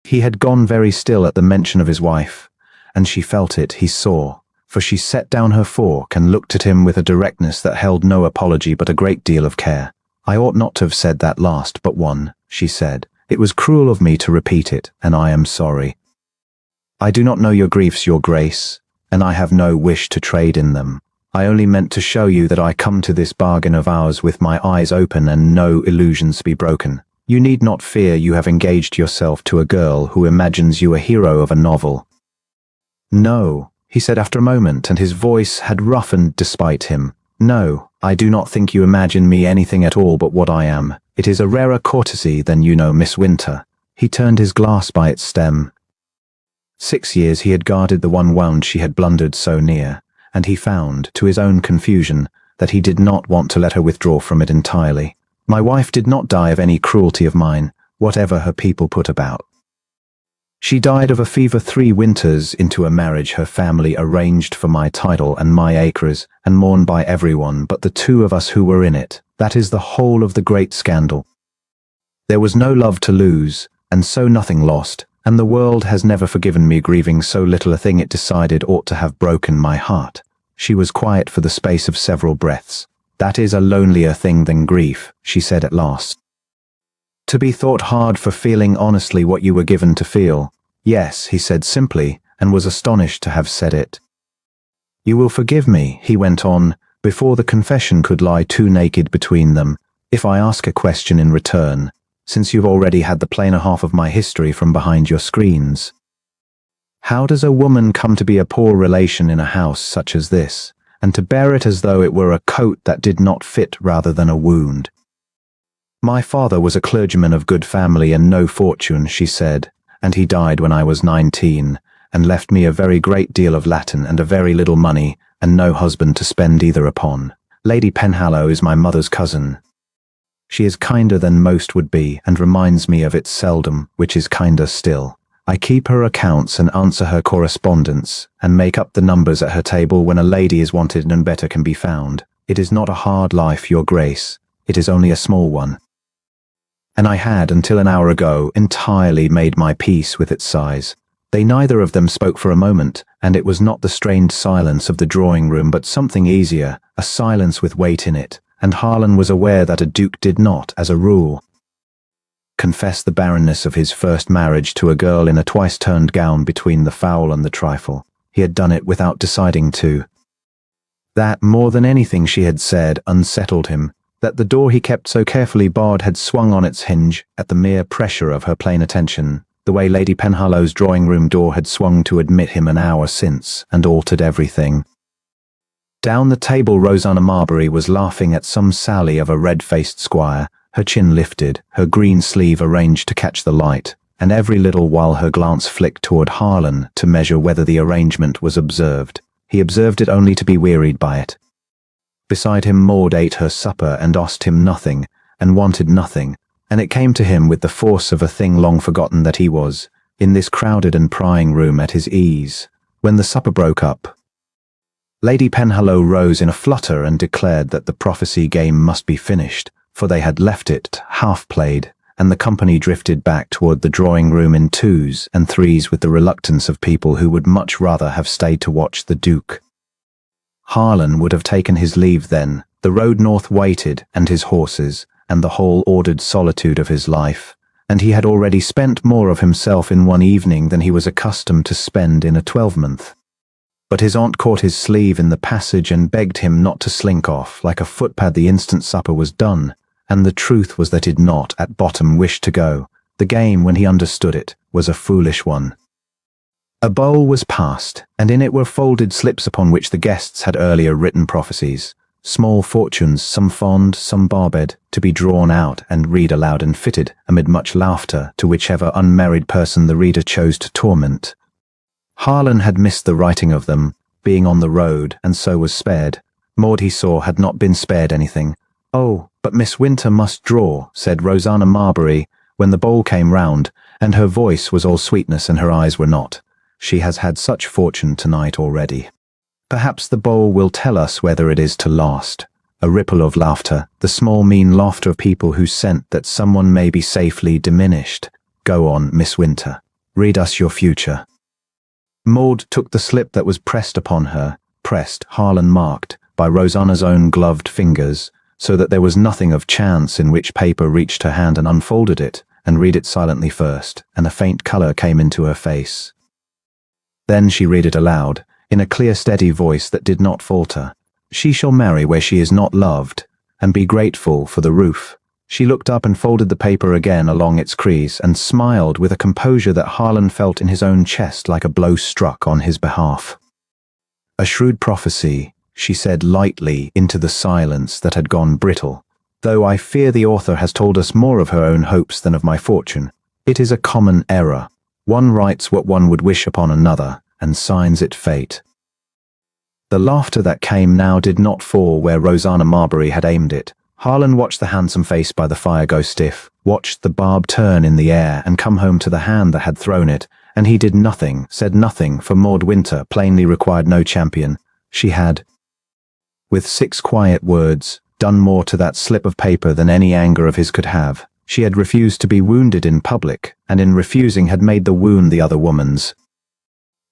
He had gone very still at the mention of his wife, and she felt it, he saw, for she set down her fork and looked at him with a directness that held no apology but a great deal of care. I ought not to have said that last but one, she said. It was cruel of me to repeat it, and I am sorry. I do not know your griefs, your grace, and I have no wish to trade in them. I only meant to show you that I come to this bargain of ours with my eyes open and no illusions be broken. You need not fear you have engaged yourself to a girl who imagines you a hero of a novel. No, he said after a moment, and his voice had roughened despite him. No, I do not think you imagine me anything at all but what I am. It is a rarer courtesy than you know, Miss Winter. He turned his glass by its stem. 6 years he had guarded the one wound she had blundered so near, and he found, to his own confusion, that he did not want to let her withdraw from it entirely. My wife did not die of any cruelty of mine, whatever her people put about. She died of a fever 3 winters into a marriage her family arranged for my title and my acres, and mourned by everyone but the 2 of us who were in it. That is the whole of the great scandal. There was no love to lose, and so nothing lost, and the world has never forgiven me grieving so little a thing it decided ought to have broken my heart. She was quiet for the space of several breaths. That is a lonelier thing than grief, she said at last. To be thought hard for feeling honestly what you were given to feel. Yes, he said simply, and was astonished to have said it. You will forgive me, he went on, before the confession could lie too naked between them, if I ask a question in return, since you've already had the plainer half of my history from behind your screens. How does a woman come to be a poor relation in a house such as this, and to bear it as though it were a coat that did not fit rather than a wound? My father was a clergyman of good family and no fortune, she said, and he died when I was 19, and left me a very great deal of Latin and a very little money, and no husband to spend either upon. Lady Penhallow is my mother's cousin. She is kinder than most would be, and reminds me of it seldom, which is kinder still. I keep her accounts and answer her correspondence, and make up the numbers at her table when a lady is wanted and better can be found. It is not a hard life, your grace. It is only a small one. And I had, until an hour ago, entirely made my peace with its size. They neither of them spoke for a moment, and it was not the strained silence of the drawing-room but something easier, a silence with weight in it, and Harlan was aware that a duke did not, as a rule, confess the barrenness of his first marriage to a girl in a twice-turned gown between the foul and the trifle. He had done it without deciding to. That, more than anything she had said, unsettled him, that the door he kept so carefully barred had swung on its hinge at the mere pressure of her plain attention, the way Lady Penhallow's drawing-room door had swung to admit him an hour since, and altered everything. Down the table Rosanna Marbury was laughing at some sally of a red-faced squire, her chin lifted, her green sleeve arranged to catch the light, and every little while her glance flicked toward Harlan to measure whether the arrangement was observed. He observed it only to be wearied by it. Beside him Maud ate her supper and asked him nothing, and wanted nothing, and it came to him with the force of a thing long forgotten that he was, in this crowded and prying room, at his ease. When the supper broke up, Lady Penhallow rose in a flutter and declared that the prophecy game must be finished, for they had left it half-played, and the company drifted back toward the drawing-room in 2s and 3s with the reluctance of people who would much rather have stayed to watch the Duke. Harlan would have taken his leave then. The road north waited, and his horses, and the whole ordered solitude of his life, and he had already spent more of himself in one evening than he was accustomed to spend in a 12-month. But his aunt caught his sleeve in the passage and begged him not to slink off like a footpad the instant supper was done, and the truth was that he did not, at bottom, wish to go. The game, when he understood it, was a foolish one. A bowl was passed, and in it were folded slips upon which the guests had earlier written prophecies, small fortunes, some fond, some barbed, to be drawn out and read aloud and fitted, amid much laughter, to whichever unmarried person the reader chose to torment. Harlan had missed the writing of them, being on the road, and so was spared. Maud, he saw, had not been spared anything. "Oh, but Miss Winter must draw," said Rosanna Marbury, when the bowl came round, and her voice was all sweetness and her eyes were not. "She has had such fortune tonight already. Perhaps the bowl will tell us whether it is to last." A ripple of laughter, the small mean laughter of people who scent that someone may be safely diminished. "Go on, Miss Winter. Read us your future." Maud took the slip that was pressed upon her, pressed, Harlan marked, by Rosanna's own gloved fingers, so that there was nothing of chance in which paper reached her hand, and unfolded it, and read it silently first, and a faint colour came into her face. Then she read it aloud, in a clear steady voice that did not falter. "She shall marry where she is not loved, and be grateful for the roof." She looked up and folded the paper again along its crease, and smiled with a composure that Harlan felt in his own chest like a blow struck on his behalf. "A shrewd prophecy," she said lightly into the silence that had gone brittle, "though I fear the author has told us more of her own hopes than of my fortune. It is a common error. One writes what one would wish upon another, and signs it fate." The laughter that came now did not fall where Rosanna Marbury had aimed it. Harlan watched the handsome face by the fire go stiff, watched the barb turn in the air and come home to the hand that had thrown it, and he did nothing, said nothing, for Maud Winter plainly required no champion. She had, with 6 quiet words, done more to that slip of paper than any anger of his could have. She had refused to be wounded in public, and in refusing had made the wound the other woman's.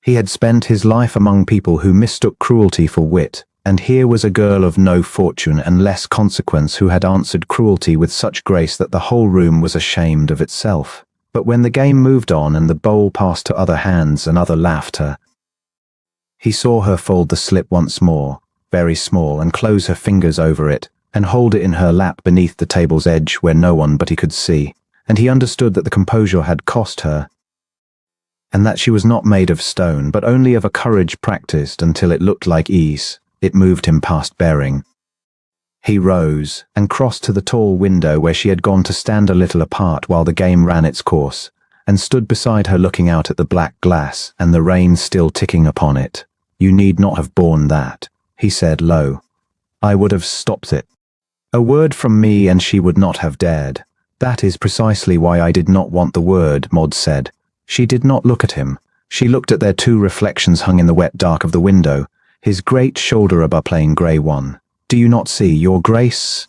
He had spent his life among people who mistook cruelty for wit, and here was a girl of no fortune and less consequence who had answered cruelty with such grace that the whole room was ashamed of itself. But when the game moved on and the bowl passed to other hands and other laughter, he saw her fold the slip once more, very small, and close her fingers over it, and hold it in her lap beneath the table's edge where no one but he could see, and he understood that the composure had cost her, and that she was not made of stone, but only of a courage practiced until it looked like ease. It moved him past bearing. He rose and crossed to the tall window where she had gone to stand a little apart while the game ran its course, and stood beside her looking out at the black glass and the rain still ticking upon it. "You need not have borne that," he said low. "I would have stopped it. A word from me and she would not have dared." "That is precisely why I did not want the word," Maud said. She did not look at him. She looked at their 2 reflections hung in the wet dark of the window, his great shoulder above plain grey one. "Do you not see, your grace?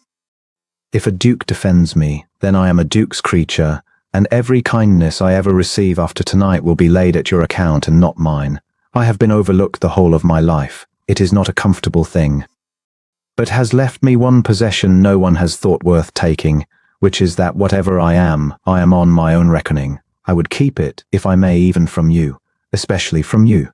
If a duke defends me, then I am a duke's creature, and every kindness I ever receive after tonight will be laid at your account and not mine. I have been overlooked the whole of my life. It is not a comfortable thing, but has left me one possession no one has thought worth taking, which is that whatever I am on my own reckoning. I would keep it, if I may, even from you, especially from you."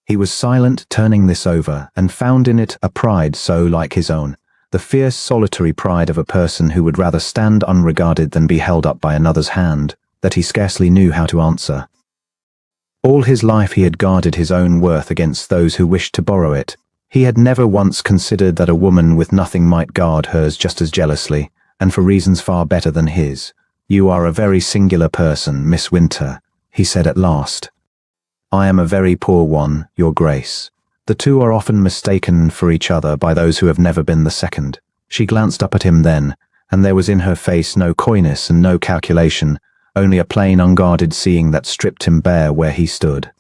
He was silent, turning this over, and found in it a pride so like his own, the fierce solitary pride of a person who would rather stand unregarded than be held up by another's hand, that he scarcely knew how to answer. All his life he had guarded his own worth against those who wished to borrow it. He had never once considered that a woman with nothing might guard hers just as jealously, and for reasons far better than his. "You are a very singular person, Miss Winter," he said at last. "I am a very poor one, your grace." The 2 are often mistaken for each other by those who have never been the second. She glanced up at him then, and there was in her face no coyness and no calculation, only a plain unguarded seeing that stripped him bare where he stood.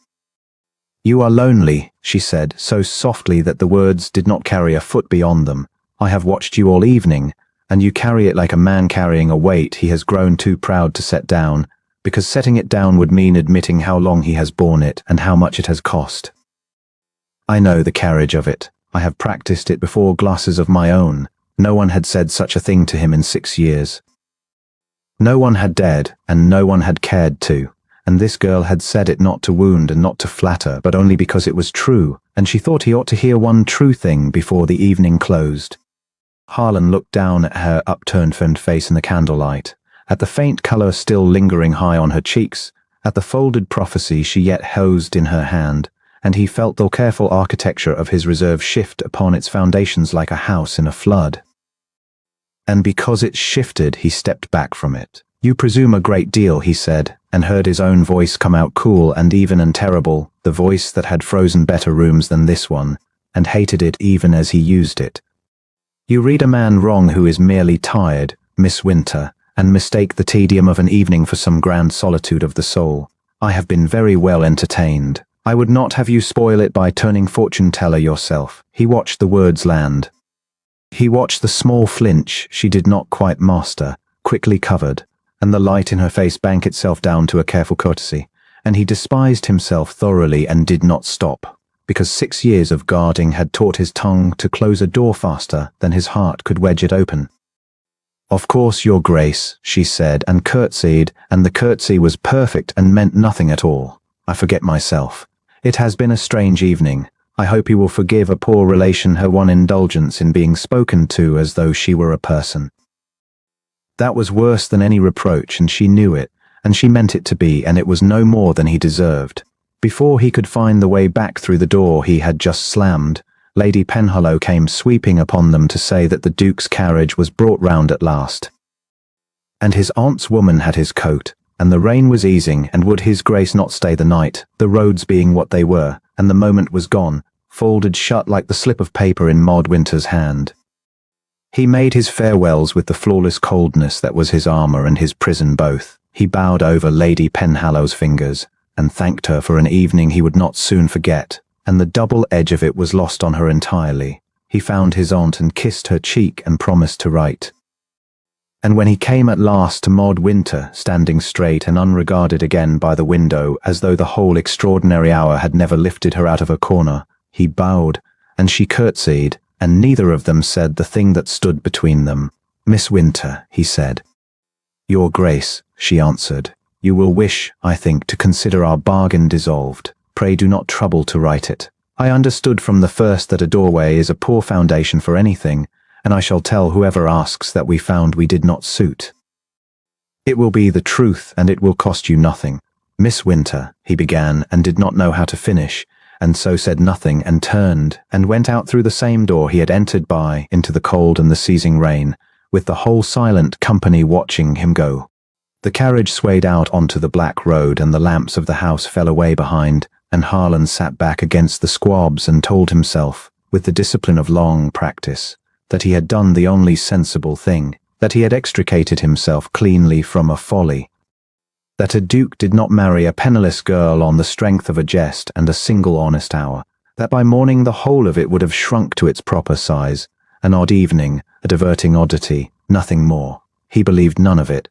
"You are lonely," she said, so softly that the words did not carry a foot beyond them. "I have watched you all evening, and you carry it like a man carrying a weight he has grown too proud to set down, because setting it down would mean admitting how long he has borne it and how much it has cost. I know the carriage of it. I have practiced it before glasses of my own." No one had said such a thing to him in 6 years. No one had dared, and no one had cared to, and this girl had said it not to wound and not to flatter, but only because it was true, and she thought he ought to hear one true thing before the evening closed. Harlan looked down at her upturned face in the candlelight, at the faint colour still lingering high on her cheeks, at the folded prophecy she yet hosed in her hand, and he felt the careful architecture of his reserve shift upon its foundations like a house in a flood. And because it shifted, he stepped back from it. "You presume a great deal," he said, and heard his own voice come out cool and even and terrible, the voice that had frozen better rooms than this one, and hated it even as he used it. "You read a man wrong who is merely tired, Miss Winter, and mistake the tedium of an evening for some grand solitude of the soul. I have been very well entertained. I would not have you spoil it by turning fortune-teller yourself." He watched the words land. He watched the small flinch she did not quite master, quickly covered, and the light in her face bank itself down to a careful courtesy, and he despised himself thoroughly and did not stop, because 6 years of guarding had taught his tongue to close a door faster than his heart could wedge it open. "Of course, your grace," she said, and curtsied, and the curtsy was perfect and meant nothing at all. "I forget myself. It has been a strange evening. I hope you will forgive a poor relation her one indulgence in being spoken to as though she were a person." That was worse than any reproach, and she knew it, and she meant it to be, and it was no more than he deserved. Before he could find the way back through the door he had just slammed, Lady Penhallow came sweeping upon them to say that the Duke's carriage was brought round at last. And his aunt's woman had his coat, and the rain was easing, and would his grace not stay the night, the roads being what they were, and the moment was gone, folded shut like the slip of paper in Maud Winter's hand. He made his farewells with the flawless coldness that was his armor and his prison both. He bowed over Lady Penhallow's fingers, and thanked her for an evening he would not soon forget, and the double edge of it was lost on her entirely. He found his aunt and kissed her cheek and promised to write. And when he came at last to Maud Winter, standing straight and unregarded again by the window, as though the whole extraordinary hour had never lifted her out of her corner, he bowed, and she curtsied, and neither of them said the thing that stood between them. "Miss Winter," he said. "Your Grace," she answered, "you will wish, I think, to consider our bargain dissolved. Pray do not trouble to write it. I understood from the first that a doorway is a poor foundation for anything, and I shall tell whoever asks that we found we did not suit. It will be the truth, and it will cost you nothing." "Miss Winter," he began, and did not know how to finish, and so said nothing, and turned, and went out through the same door he had entered by, into the cold and the seizing rain, with the whole silent company watching him go. The carriage swayed out onto the black road, and the lamps of the house fell away behind, and Harlan sat back against the squabs and told himself, with the discipline of long practice, that he had done the only sensible thing, that he had extricated himself cleanly from a folly, that a duke did not marry a penniless girl on the strength of a jest and a single honest hour, that by morning the whole of it would have shrunk to its proper size, an odd evening, a diverting oddity, nothing more. He believed none of it.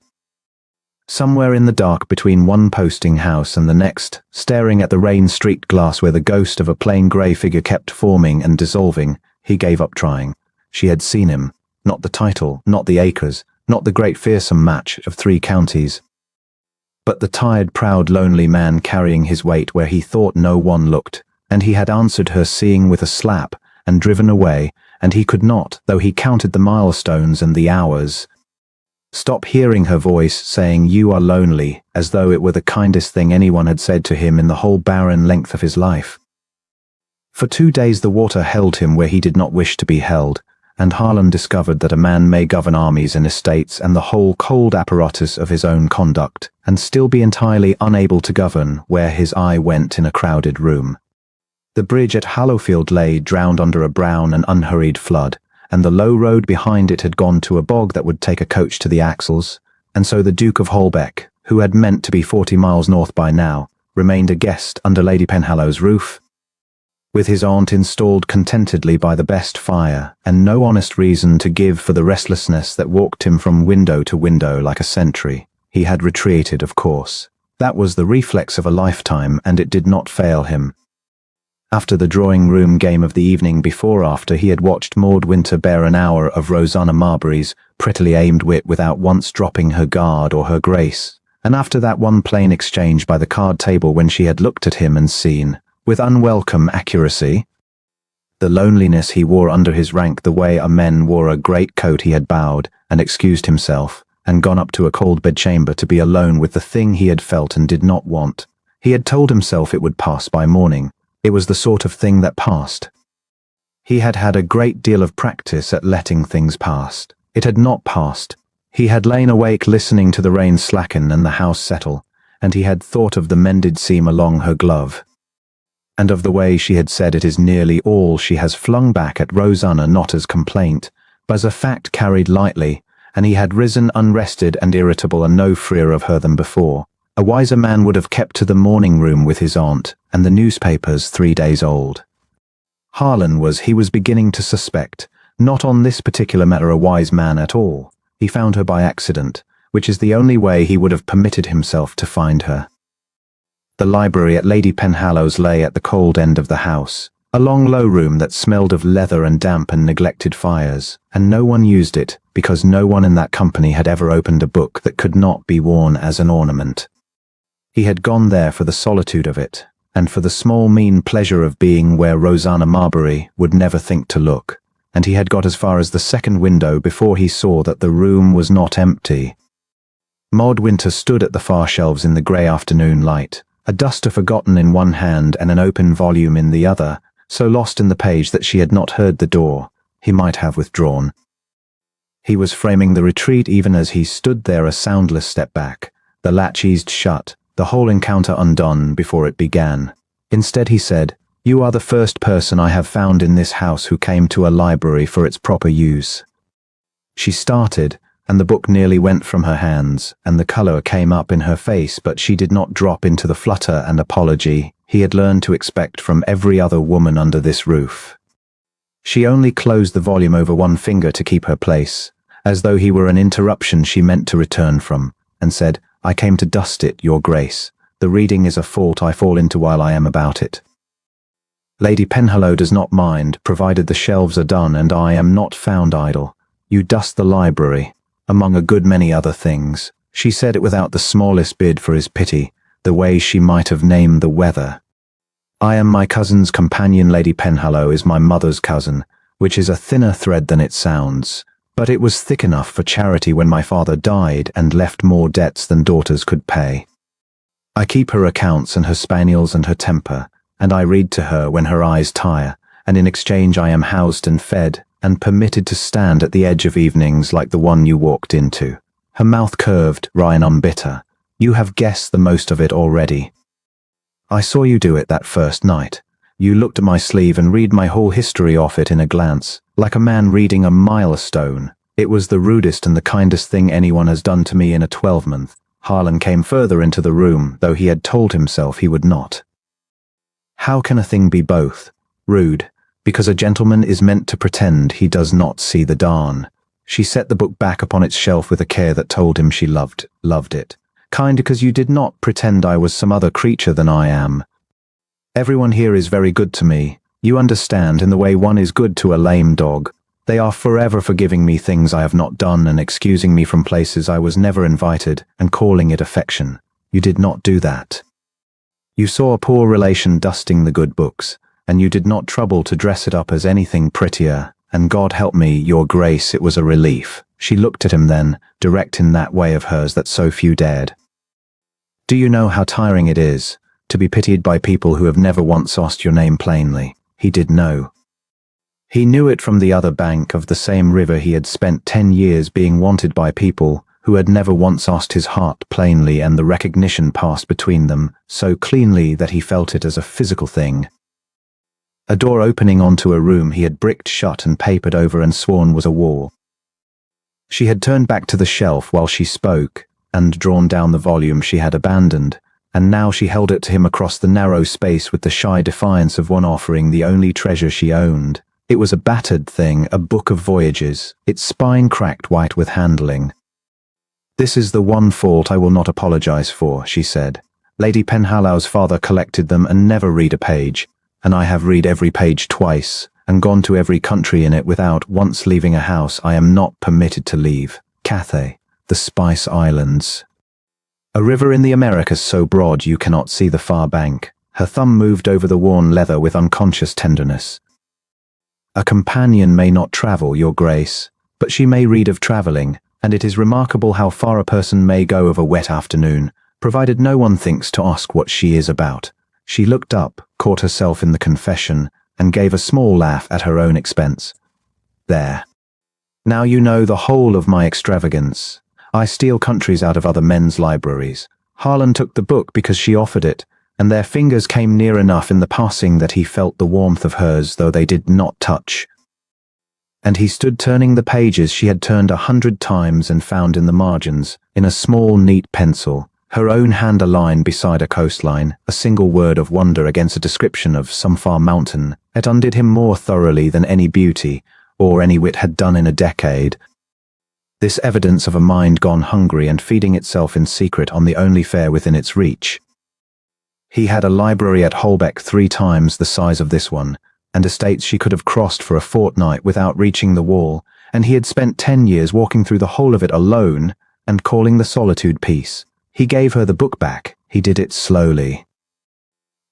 Somewhere in the dark between one posting house and the next, staring at the rain-streaked glass where the ghost of a plain grey figure kept forming and dissolving, he gave up trying. She had seen him, not the title, not the acres, not the great fearsome match of 3 counties, but the tired, proud, lonely man carrying his weight where he thought no one looked, and he had answered her seeing with a slap, and driven away, and he could not, though he counted the milestones and the hours, stop hearing her voice saying, "You are lonely," as though it were the kindest thing anyone had said to him in the whole barren length of his life. For 2 days the water held him where he did not wish to be held, and Harlan discovered that a man may govern armies and estates and the whole cold apparatus of his own conduct, and still be entirely unable to govern where his eye went in a crowded room. The bridge at Hallowfield lay drowned under a brown and unhurried flood, and the low road behind it had gone to a bog that would take a coach to the axles, and so the Duke of Holbeck, who had meant to be 40 miles north by now, remained a guest under Lady Penhallow's roof, with his aunt installed contentedly by the best fire, and no honest reason to give for the restlessness that walked him from window to window like a sentry. He had retreated, of course. That was the reflex of a lifetime, and it did not fail him. After the drawing-room game of the evening before after, he had watched Maud Winter bear an hour of Rosanna Marbury's prettily aimed wit without once dropping her guard or her grace, and after that one plain exchange by the card table when she had looked at him and seen, with unwelcome accuracy, the loneliness he wore under his rank the way a man wore a great coat, he had bowed and excused himself, and gone up to a cold bedchamber to be alone with the thing he had felt and did not want. He had told himself it would pass by morning. It was the sort of thing that passed. He had had a great deal of practice at letting things pass. It had not passed. He had lain awake listening to the rain slacken and the house settle, and he had thought of the mended seam along her glove, and of the way she had said it is nearly all she has flung back at Rosanna, not as complaint, but as a fact carried lightly, and he had risen unrested and irritable and no freer of her than before. A wiser man would have kept to the morning room with his aunt, and the newspapers 3 days old. Harlan he was beginning to suspect, not on this particular matter a wise man at all. He found her by accident, which is the only way he would have permitted himself to find her. The library at Lady Penhallow's lay at the cold end of the house, a long low room that smelled of leather and damp and neglected fires, and no one used it because no one in that company had ever opened a book that could not be worn as an ornament. He had gone there for the solitude of it, and for the small mean pleasure of being where Rosanna Marbury would never think to look, and he had got as far as the second window before he saw that the room was not empty. Maud Winter stood at the far shelves in the grey afternoon light, a duster forgotten in one hand and an open volume in the other, so lost in the page that she had not heard the door. He might have withdrawn. He was framing the retreat even as he stood there, a soundless step back, the latch eased shut, the whole encounter undone before it began. Instead he said, "You are the first person I have found in this house who came to a library for its proper use." She started, and the book nearly went from her hands, and the color came up in her face, but she did not drop into the flutter and apology he had learned to expect from every other woman under this roof. She only closed the volume over one finger to keep her place, as though he were an interruption she meant to return from, and said, "I came to dust it, Your Grace. The reading is a fault I fall into while I am about it." Lady Penhallow does not mind, provided the shelves are done and I am not found idle. You dust the library, among a good many other things. She said it without the smallest bid for his pity, the way she might have named the weather. I am my cousin's companion. Lady Penhallow is my mother's cousin, which is a thinner thread than it sounds, but it was thick enough for charity when my father died and left more debts than daughters could pay. I keep her accounts and her spaniels and her temper, and I read to her when her eyes tire, and in exchange I am housed and fed, and permitted to stand at the edge of evenings like the one you walked into. Her mouth curved, wry and unbitter. You have guessed the most of it already. I saw you do it that first night. You looked at my sleeve and read my whole history off it in a glance, like a man reading a milestone. It was the rudest and the kindest thing anyone has done to me in a 12-month. Harlan came further into the room, though he had told himself he would not. How can a thing be both? Rude, because a gentleman is meant to pretend he does not see the darn. She set the book back upon its shelf with a care that told him she loved it. Kind because you did not pretend I was some other creature than I am. Everyone here is very good to me. You understand, in the way one is good to a lame dog. They are forever forgiving me things I have not done and excusing me from places I was never invited and calling it affection. You did not do that. You saw a poor relation dusting the good books, and you did not trouble to dress it up as anything prettier, and God help me, Your Grace, it was a relief. She looked at him then, direct in that way of hers that so few dared. Do you know how tiring it is to be pitied by people who have never once asked your name plainly? He did know. He knew it from the other bank of the same river. He had spent 10 years being wanted by people who had never once asked his heart plainly, and the recognition passed between them so cleanly that he felt it as a physical thing. A door opening onto a room he had bricked shut and papered over and sworn was a wall. She had turned back to the shelf while she spoke and drawn down the volume she had abandoned, and now she held it to him across the narrow space with the shy defiance of one offering the only treasure she owned. It was a battered thing, a book of voyages, its spine cracked white with handling. This is the one fault I will not apologize for, she said. Lady Penhallow's father collected them and never read a page, and I have read every page twice, and gone to every country in it without once leaving a house I am not permitted to leave. Cathay, the Spice Islands. A river in the Americas so broad you cannot see the far bank. Her thumb moved over the worn leather with unconscious tenderness. A companion may not travel, Your Grace, but she may read of travelling, and it is remarkable how far a person may go of a wet afternoon, provided no one thinks to ask what she is about. She looked up, caught herself in the confession, and gave a small laugh at her own expense. There. Now you know the whole of my extravagance. I steal countries out of other men's libraries. Harlan took the book because she offered it, and their fingers came near enough in the passing that he felt the warmth of hers, though they did not touch. And he stood turning the pages she had turned 100 times and found in the margins, in a small, neat pencil, her own hand a line beside a coastline, a single word of wonder against a description of some far mountain. It undid him more thoroughly than any beauty, or any wit had done in a decade. This evidence of a mind gone hungry and feeding itself in secret on the only fare within its reach. He had a library at Holbeck 3 times the size of this one, and estates she could have crossed for a fortnight without reaching the wall, and he had spent 10 years walking through the whole of it alone and calling the solitude peace. He gave her the book back. He did it slowly.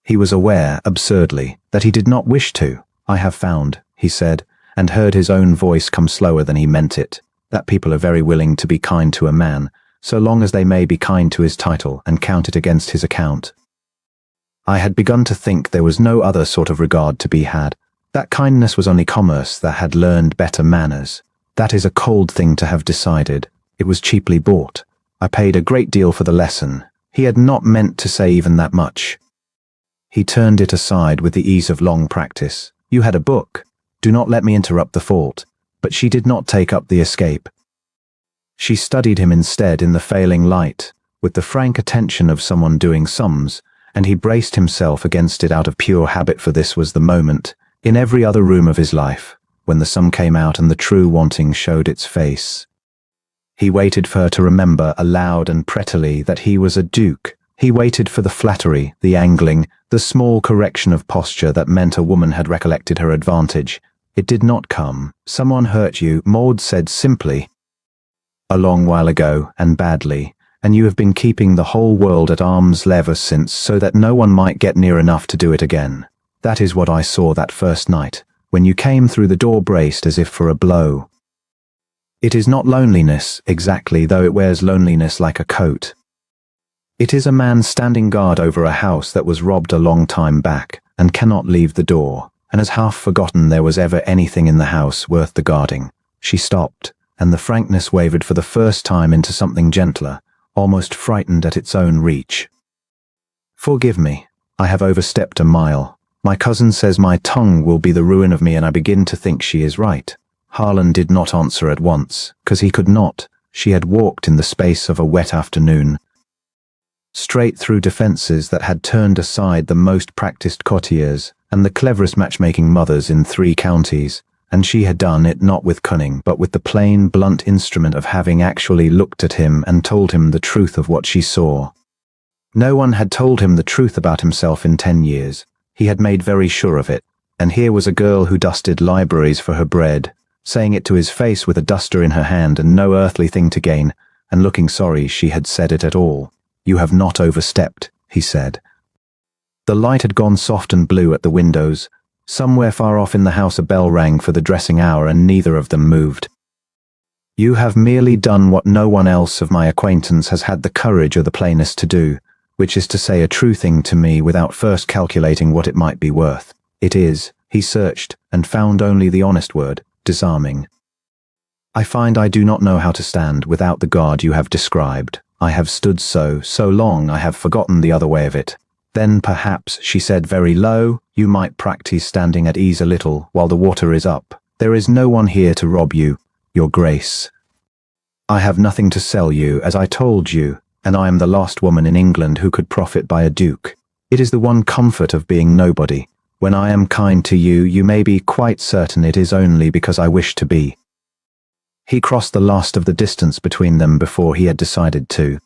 He was aware, absurdly, that he did not wish to. I have found, he said, and heard his own voice come slower than he meant it, that people are very willing to be kind to a man, so long as they may be kind to his title and count it against his account. I had begun to think there was no other sort of regard to be had. That kindness was only commerce that had learned better manners. That is a cold thing to have decided. It was cheaply bought. I paid a great deal for the lesson. He had not meant to say even that much. He turned it aside with the ease of long practice. You had a book. Do not let me interrupt the fault. but she did not take up the escape. She studied him instead in the failing light, with the frank attention of someone doing sums, and he braced himself against it out of pure habit, for this was the moment, in every other room of his life, when the sum came out and the true wanting showed its face. He waited for her to remember aloud and prettily that he was a duke. He waited for the flattery, the angling, the small correction of posture that meant a woman had recollected her advantage. It did not come. Someone hurt you, Maud said simply. A long while ago, and badly, and you have been keeping the whole world at arm's length since, so that no one might get near enough to do it again. That is what I saw that first night, when you came through the door braced as if for a blow. It is not loneliness, exactly, though it wears loneliness like a coat. It is a man standing guard over a house that was robbed a long time back, and cannot leave the door, and has half forgotten there was ever anything in the house worth the guarding. She stopped, and the frankness wavered for the first time into something gentler, almost frightened at its own reach. Forgive me, I have overstepped a mile. My cousin says my tongue will be the ruin of me, and I begin to think she is right. Harlan did not answer at once, 'cause he could not. She had walked in the space of a wet afternoon, straight through defences that had turned aside the most practiced courtiers and the cleverest matchmaking mothers in 3 counties, and she had done it not with cunning, but with the plain, blunt instrument of having actually looked at him and told him the truth of what she saw. No one had told him the truth about himself in 10 years. He had made very sure of it, and here was a girl who dusted libraries for her bread, saying it to his face with a duster in her hand and no earthly thing to gain, and looking sorry she had said it at all. You have not overstepped, he said. The light had gone soft and blue at the windows. Somewhere far off in the house a bell rang for the dressing hour, and neither of them moved. You have merely done what no one else of my acquaintance has had the courage or the plainness to do, which is to say a true thing to me without first calculating what it might be worth. It is, he searched, and found only the honest word, disarming. I find I do not know how to stand without the guard you have described. I have stood so long I have forgotten the other way of it. Then perhaps, she said very low, you might practice standing at ease a little while the water is up. There is no one here to rob you, your grace. I have nothing to sell you, as I told you, and I am the last woman in England who could profit by a duke. It is the one comfort of being nobody. When I am kind to you, you may be quite certain it is only because I wish to be. He crossed the last of the distance between them before he had decided to.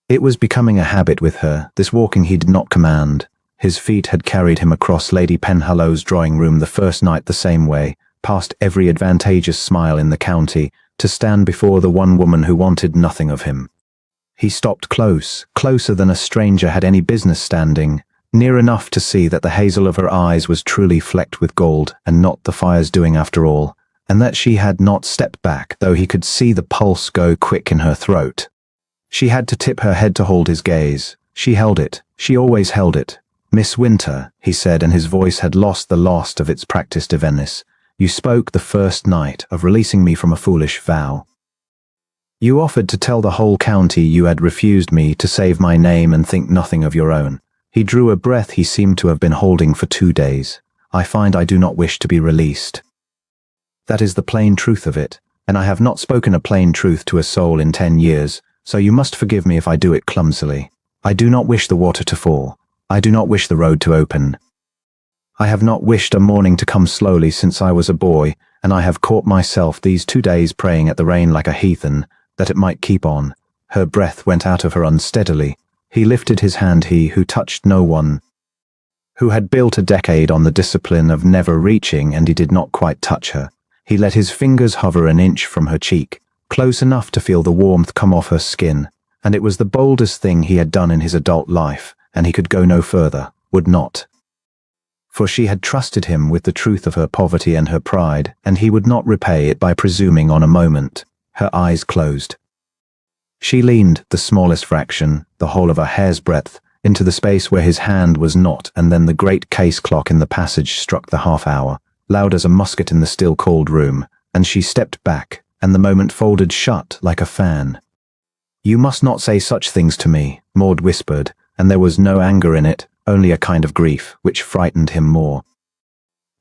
It was becoming a habit with her, this walking he did not command. His feet had carried him across Lady Penhallow's drawing room the first night the same way, past every advantageous smile in the county, to stand before the one woman who wanted nothing of him. He stopped close, closer than a stranger had any business standing, near enough to see that the hazel of her eyes was truly flecked with gold, and not the fire's doing after all, and that she had not stepped back, though he could see the pulse go quick in her throat. She had to tip her head to hold his gaze. She held it. She always held it. Miss Winter, he said, and his voice had lost the last of its practiced evenness. You spoke the first night of releasing me from a foolish vow. You offered to tell the whole county you had refused me to save my name and think nothing of your own. He drew a breath he seemed to have been holding for 2 days. I find I do not wish to be released. That is the plain truth of it, and I have not spoken a plain truth to a soul in 10 years, so you must forgive me if I do it clumsily. I do not wish the water to fall. I do not wish the road to open. I have not wished a morning to come slowly since I was a boy, and I have caught myself these 2 days praying at the rain like a heathen, that it might keep on. Her breath went out of her unsteadily. He lifted his hand, he who touched no one, who had built a decade on the discipline of never reaching, and he did not quite touch her. He let his fingers hover an inch from her cheek, close enough to feel the warmth come off her skin, and it was the boldest thing he had done in his adult life, and he could go no further, would not. For she had trusted him with the truth of her poverty and her pride, and he would not repay it by presuming on a moment. Her eyes closed. She leaned the smallest fraction, the whole of a hair's breadth, into the space where his hand was not, and then the great case clock in the passage struck the half-hour, loud as a musket in the still cold room, and she stepped back, and the moment folded shut like a fan. You must not say such things to me, Maud whispered, and there was no anger in it, only a kind of grief, which frightened him more.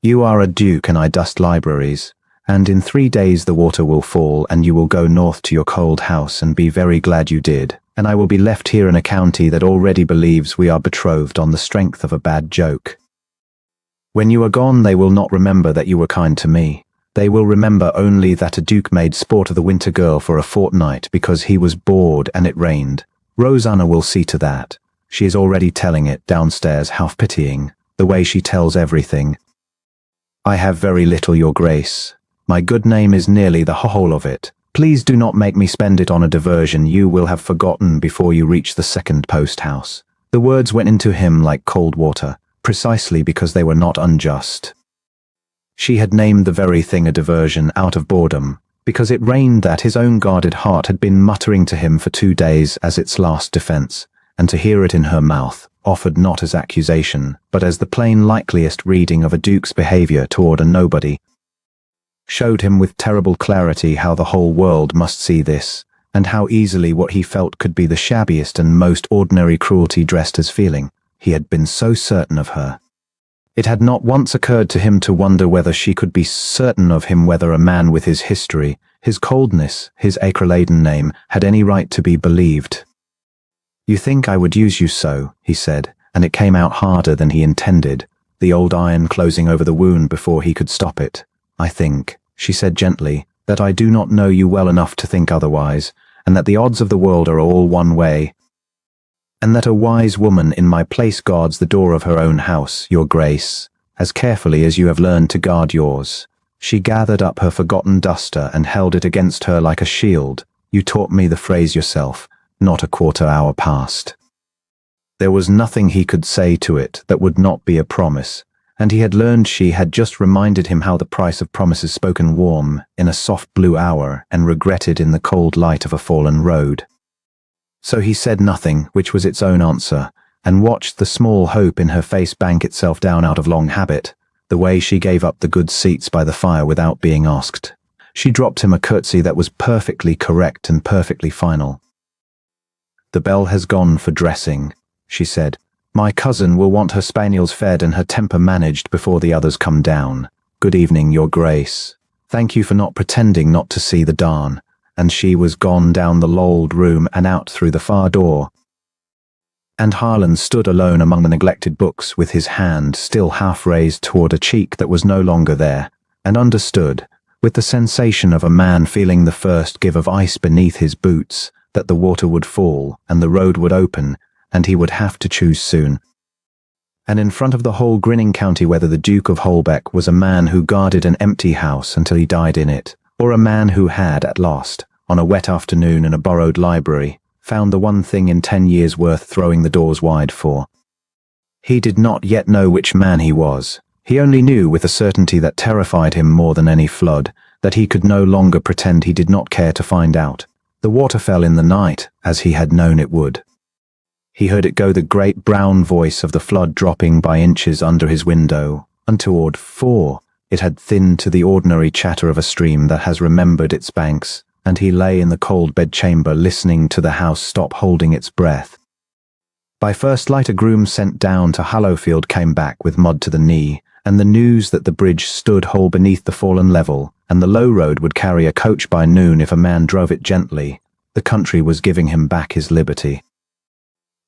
You are a duke and I dust libraries, And in 3 days the water will fall, and you will go north to your cold house and be very glad you did, and I will be left here in a county that already believes we are betrothed on the strength of a bad joke. When you are gone, they will not remember that you were kind to me. They will remember only that a duke made sport of the winter girl for a fortnight because he was bored and it rained. Rosanna will see to that. She is already telling it downstairs, half pitying, the way she tells everything. I have very little, your grace. My good name is nearly the whole of it. Please do not make me spend it on a diversion you will have forgotten before you reach the second post house. The words went into him like cold water, precisely because they were not unjust. She had named the very thing a diversion out of boredom, because it rained that his own guarded heart had been muttering to him for 2 days as its last defense, and to hear it in her mouth, offered not as accusation, but as the plain likeliest reading of a duke's behavior toward a nobody, showed him with terrible clarity how the whole world must see this, and how easily what he felt could be the shabbiest and most ordinary cruelty dressed as feeling. He had been so certain of her. It had not once occurred to him to wonder whether she could be certain of him, whether a man with his history, his coldness, his acre-laden name, had any right to be believed. You think I would use you so, he said, and it came out harder than he intended, the old iron closing over the wound before he could stop it. I think, she said gently, that I do not know you well enough to think otherwise, and that the odds of the world are all one way, and that a wise woman in my place guards the door of her own house, your grace, as carefully as you have learned to guard yours. She gathered up her forgotten duster and held it against her like a shield. You taught me the phrase yourself, not a quarter hour past. There was nothing he could say to it that would not be a promise, and he had learned she had just reminded him how the price of promises spoken warm in a soft blue hour and regretted in the cold light of a fallen road. So he said nothing, which was its own answer, and watched the small hope in her face bank itself down out of long habit, the way she gave up the good seats by the fire without being asked. She dropped him a curtsy that was perfectly correct and perfectly final. The bell has gone for dressing, she said. My cousin will want her spaniels fed and her temper managed before the others come down. Good evening, your grace. Thank you for not pretending not to see the darn. And she was gone down the lolled room and out through the far door. And Harlan stood alone among the neglected books with his hand still half raised toward a cheek that was no longer there, and understood, with the sensation of a man feeling the first give of ice beneath his boots, that the water would fall and the road would open, and he would have to choose soon. And in front of the whole grinning county whether the Duke of Holbeck was a man who guarded an empty house until he died in it, or a man who had, at last, on a wet afternoon in a borrowed library, found the one thing in 10 years worth throwing the doors wide for. He did not yet know which man he was. He only knew with a certainty that terrified him more than any flood, that he could no longer pretend he did not care to find out. The water fell in the night, as he had known it would. He heard it go, the great brown voice of the flood dropping by inches under his window. Untoward 4, it had thinned to the ordinary chatter of a stream that has remembered its banks, and he lay in the cold bedchamber listening to the house stop holding its breath. By first light a groom sent down to Hallowfield came back with mud to the knee, and the news that the bridge stood whole beneath the fallen level, and the low road would carry a coach by noon if a man drove it gently. The country was giving him back his liberty.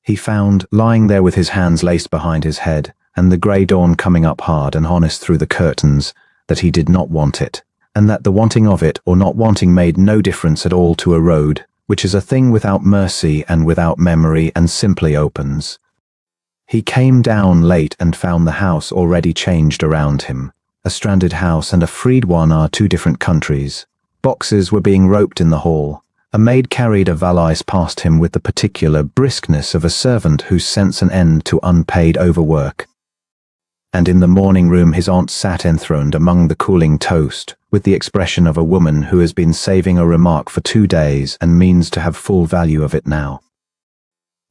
He found, lying there with his hands laced behind his head, and the grey dawn coming up hard and honest through the curtains, that he did not want it, and that the wanting of it or not wanting made no difference at all to a road, which is a thing without mercy and without memory and simply opens. He came down late and found the house already changed around him. A stranded house and a freed one are 2 different countries. Boxes were being roped in the hall. A maid carried a valise past him with the particular briskness of a servant who scents an end to unpaid overwork. And in the morning room his aunt sat enthroned among the cooling toast, with the expression of a woman who has been saving a remark for 2 days and means to have full value of it now.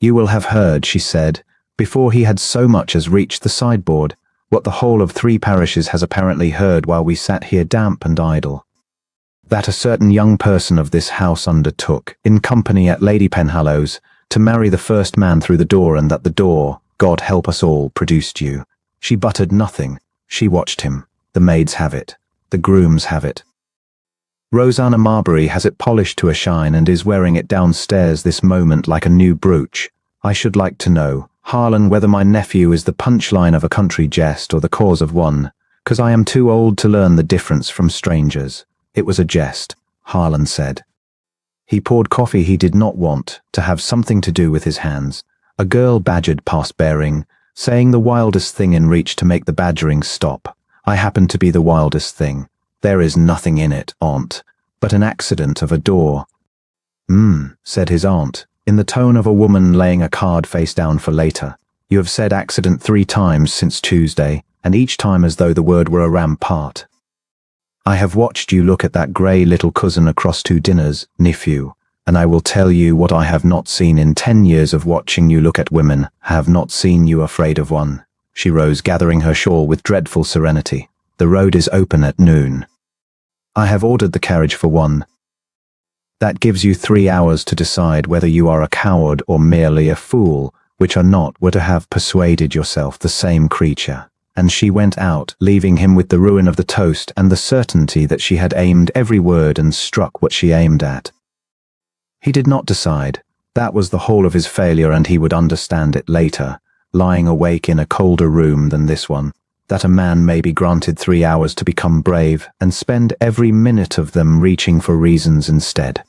You will have heard, she said, before he had so much as reached the sideboard, what the whole of 3 parishes has apparently heard while we sat here damp and idle. That a certain young person of this house undertook, in company at Lady Penhallow's, to marry the first man through the door, and that the door, God help us all, produced you. She buttered nothing. She watched him. The maids have it. The grooms have it. Rosanna Marbury has it polished to a shine and is wearing it downstairs this moment like a new brooch. I should like to know, Harlan, whether my nephew is the punchline of a country jest or the cause of one, 'cause I am too old to learn the difference from strangers." "It was a jest," Harlan said. He poured coffee he did not want to have something to do with his hands. A girl badgered past Bearing, saying the wildest thing in reach to make the badgering stop. "I happen to be the wildest thing. There is nothing in it, aunt, but an accident of a door." Said his aunt, in the tone of a woman laying a card face down for later. "You have said accident 3 times since Tuesday, and each time as though the word were a rampart. I have watched you look at that grey little cousin across 2 dinners, nephew, and I will tell you what I have not seen in 10 years of watching you look at women, have not seen you afraid of one." She rose, gathering her shawl with dreadful serenity. "The road is open at noon. I have ordered the carriage for 1. That gives you 3 hours to decide whether you are a coward or merely a fool, which are not were to have persuaded yourself the same creature." And she went out, leaving him with the ruin of the toast and the certainty that she had aimed every word and struck what she aimed at. He did not decide. That was the whole of his failure, and he would understand it later, lying awake in a colder room than this one, that a man may be granted 3 hours to become brave and spend every minute of them reaching for reasons instead.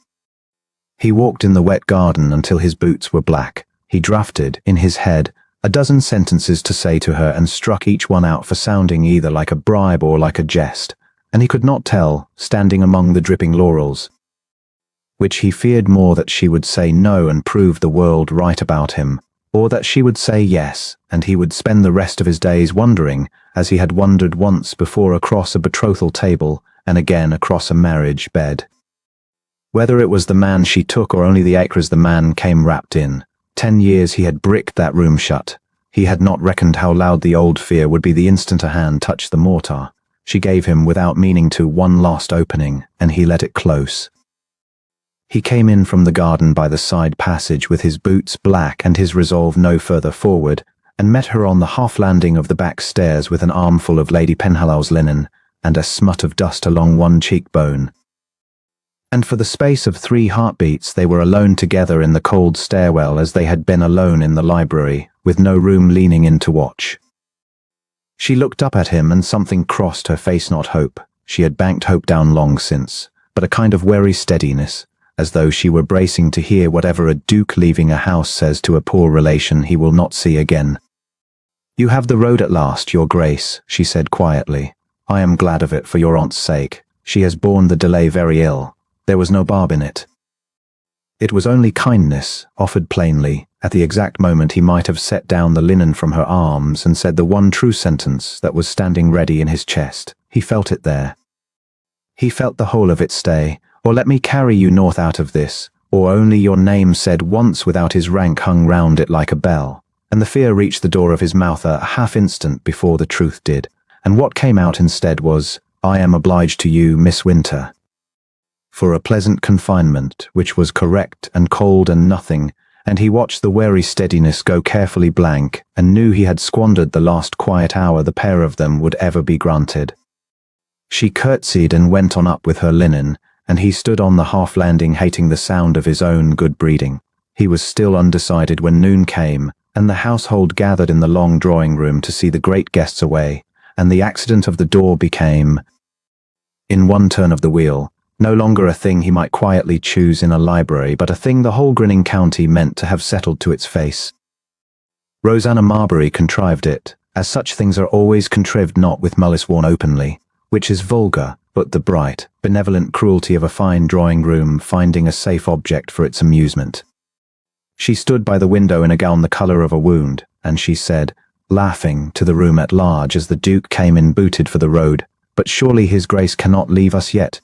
He walked in the wet garden until his boots were black. He drafted, in his head, a dozen sentences to say to her and struck each one out for sounding either like a bribe or like a jest, and he could not tell, standing among the dripping laurels, which he feared more, that she would say no and prove the world right about him, or that she would say yes, and he would spend the rest of his days wondering, as he had wondered once before across a betrothal table and again across a marriage bed, whether it was the man she took or only the acres the man came wrapped in. 10 years he had bricked that room shut. He had not reckoned how loud the old fear would be the instant a hand touched the mortar. She gave him, without meaning to, one last opening, and he let it close. He came in from the garden by the side passage with his boots black and his resolve no further forward, and met her on the half-landing of the back stairs with an armful of Lady Penhallow's linen and a smut of dust along one cheekbone. And for the space of 3 heartbeats they were alone together in the cold stairwell, as they had been alone in the library, with no room leaning in to watch. She looked up at him, and something crossed her face. Not hope. She had banked hope down long since, but a kind of wary steadiness, as though she were bracing to hear whatever a duke leaving a house says to a poor relation he will not see again. "You have the road at last, your grace," she said quietly. "I am glad of it for your aunt's sake. She has borne the delay very ill. There was no barb in it." It was only kindness, offered plainly. At the exact moment he might have set down the linen from her arms and said the one true sentence that was standing ready in his chest. He felt it there. He felt the whole of it stay. "Or let me carry you north out of this," or only your name said once without his rank hung round it like a bell. And the fear reached the door of his mouth a half-instant before the truth did. And what came out instead was, "I am obliged to you, Miss Winter, for a pleasant confinement," which was correct and cold and nothing, and he watched the wary steadiness go carefully blank and knew he had squandered the last quiet hour the pair of them would ever be granted. She curtsied and went on up with her linen, and he stood on the half-landing hating the sound of his own good breeding. He was still undecided when noon came, and the household gathered in the long drawing-room to see the great guests away, and the accident of the door became, in one turn of the wheel, no longer a thing he might quietly choose in a library, but a thing the whole grinning county meant to have settled to its face. Rosanna Marbury contrived it, as such things are always contrived, not with malice worn openly, which is vulgar, but the bright, benevolent cruelty of a fine drawing-room finding a safe object for its amusement. She stood by the window in a gown the colour of a wound, and she said, laughing, to the room at large as the Duke came in booted for the road, "But surely his grace cannot leave us yet.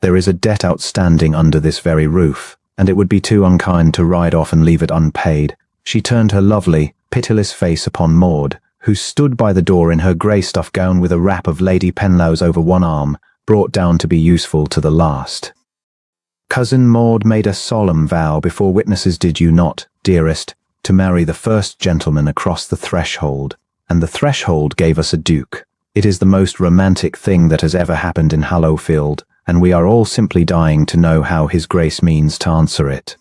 There is a debt outstanding under this very roof, and it would be too unkind to ride off and leave it unpaid." She turned her lovely, pitiless face upon Maud, who stood by the door in her grey stuff gown with a wrap of Lady Penlow's over one arm, brought down to be useful to the last. "Cousin Maud made a solemn vow before witnesses, did you not, dearest, to marry the first gentleman across the threshold, and the threshold gave us a duke. It is the most romantic thing that has ever happened in Hallowfield, and we are all simply dying to know how His grace means to answer it."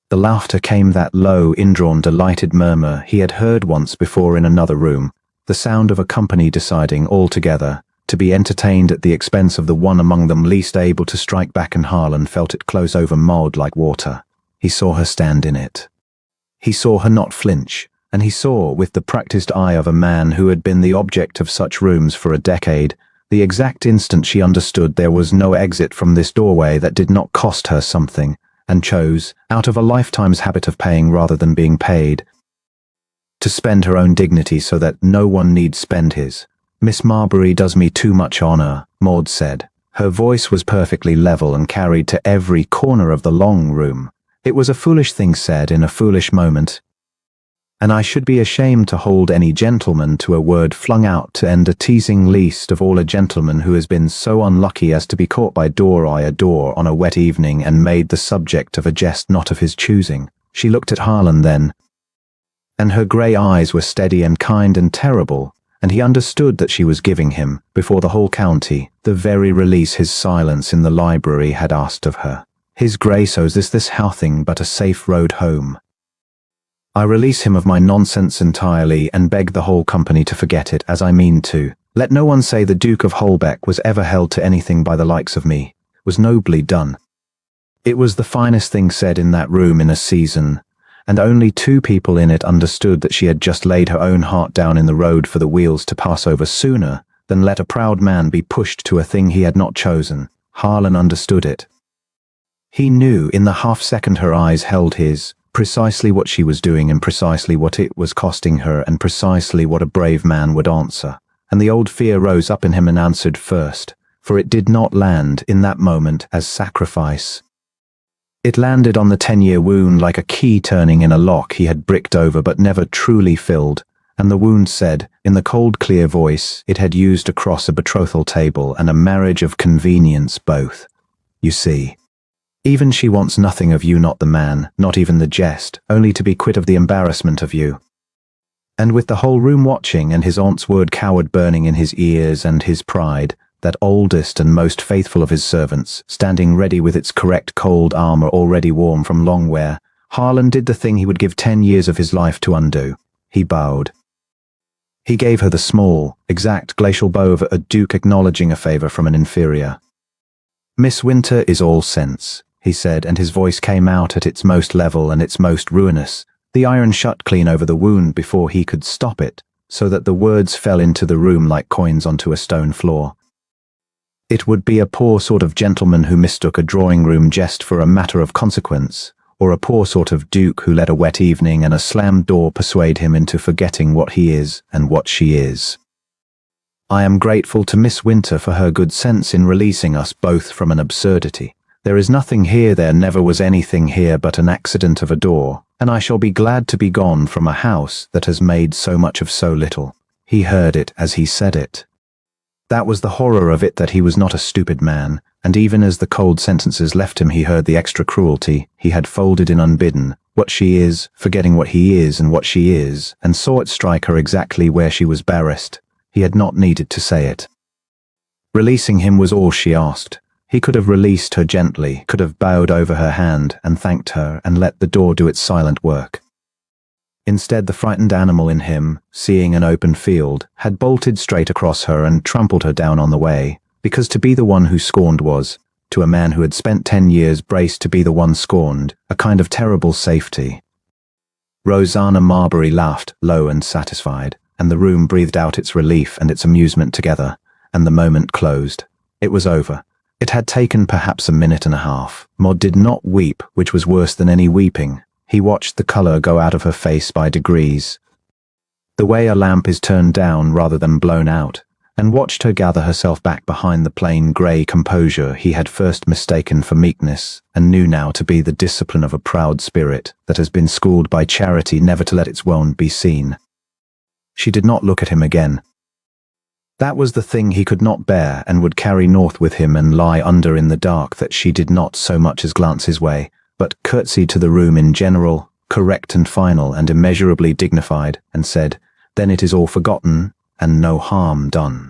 The laughter came, that low, indrawn, delighted murmur he had heard once before in another room, the sound of a company deciding all together to be entertained at the expense of the one among them least able to strike back, and Harlan felt it close over Maud like water. He saw her stand in it. He saw her not flinch, and he saw, with the practiced eye of a man who had been the object of such rooms for a decade, the exact instant she understood there was no exit from this doorway that did not cost her something, and chose, out of a lifetime's habit of paying rather than being paid, to spend her own dignity so that no one need spend his. "Miss Marbury does me too much honor," Maud said. Her voice was perfectly level and carried to every corner of the long room. It was a foolish thing said in a foolish moment, and I should be ashamed to hold any gentleman to a word flung out to end a teasing, least of all a gentleman who has been so unlucky as to be caught by a door on a wet evening and made the subject of a jest not of his choosing. She looked at Harlan then, and her grey eyes were steady and kind and terrible, and he understood that she was giving him, before the whole county, the very release his silence in the library had asked of her. "His Grace owes this houthing but a safe road home. I release him of my nonsense entirely, and beg the whole company to forget it, as I mean to. Let no one say the Duke of Holbeck was ever held to anything by the likes of me. It was nobly done." It was the finest thing said in that room in a season, and only two people in it understood that she had just laid her own heart down in the road for the wheels to pass over sooner than let a proud man be pushed to a thing he had not chosen. Harlan understood it. He knew in the half-second her eyes held his, precisely what she was doing and precisely what it was costing her and precisely what a brave man would answer. And the old fear rose up in him and answered first, for it did not land in that moment as sacrifice. It landed on the 10-year wound like a key turning in a lock he had bricked over but never truly filled, and the wound said, in the cold clear voice it had used across a betrothal table and a marriage of convenience both, "You see, even she wants nothing of you, not the man, not even the jest, only to be quit of the embarrassment of you." And with the whole room watching and his aunt's word coward burning in his ears and his pride, that oldest and most faithful of his servants, standing ready with its correct cold armor already warm from long wear, Harlan did the thing he would give 10 years of his life to undo. He bowed. He gave her the small, exact glacial bow of a duke acknowledging a favor from an inferior. "Miss Winter is all sense," he said, and his voice came out at its most level and its most ruinous. The iron shut clean over the wound before he could stop it, so that the words fell into the room like coins onto a stone floor. It would be a poor sort of gentleman who mistook a drawing-room jest for a matter of consequence, or a poor sort of duke who let a wet evening and a slammed door persuade him into forgetting what he is and what she is. "I am grateful to Miss Winter for her good sense in releasing us both from an absurdity. There is nothing here, there never was anything here but an accident of a door, and I shall be glad to be gone from a house that has made so much of so little." He heard it as he said it. That was the horror of it, that he was not a stupid man, and even as the cold sentences left him he heard the extra cruelty he had folded in unbidden. What she is, forgetting what he is and what she is, and saw it strike her exactly where she was barest. He had not needed to say it. Releasing him was all she asked. He could have released her gently, could have bowed over her hand and thanked her and let the door do its silent work. Instead, the frightened animal in him, seeing an open field, had bolted straight across her and trampled her down on the way, because to be the one who scorned was, to a man who had spent 10 years braced to be the one scorned, a kind of terrible safety. Rosanna Marbury laughed, low and satisfied, and the room breathed out its relief and its amusement together, and the moment closed. It was over. It had taken perhaps a minute and a half. Maud did not weep, which was worse than any weeping. He watched the colour go out of her face by degrees, the way a lamp is turned down rather than blown out, and watched her gather herself back behind the plain grey composure he had first mistaken for meekness, and knew now to be the discipline of a proud spirit that has been schooled by charity never to let its wound be seen. She did not look at him again. That was the thing he could not bear and would carry north with him and lie under in the dark, that she did not so much as glance his way, but curtsied to the room in general, correct and final and immeasurably dignified, and said, "Then it is all forgotten and no harm done."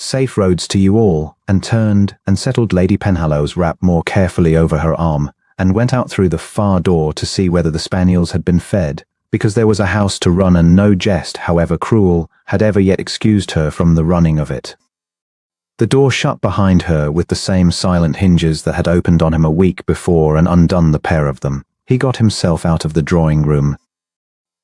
Safe roads to you all, and turned and settled Lady Penhallow's wrap more carefully over her arm, and went out through the far door to see whether the spaniels had been fed, because there was a house to run, and no jest, however cruel, had ever yet excused her from the running of it. The door shut behind her with the same silent hinges that had opened on him a week before and undone the pair of them. He got himself out of the drawing-room.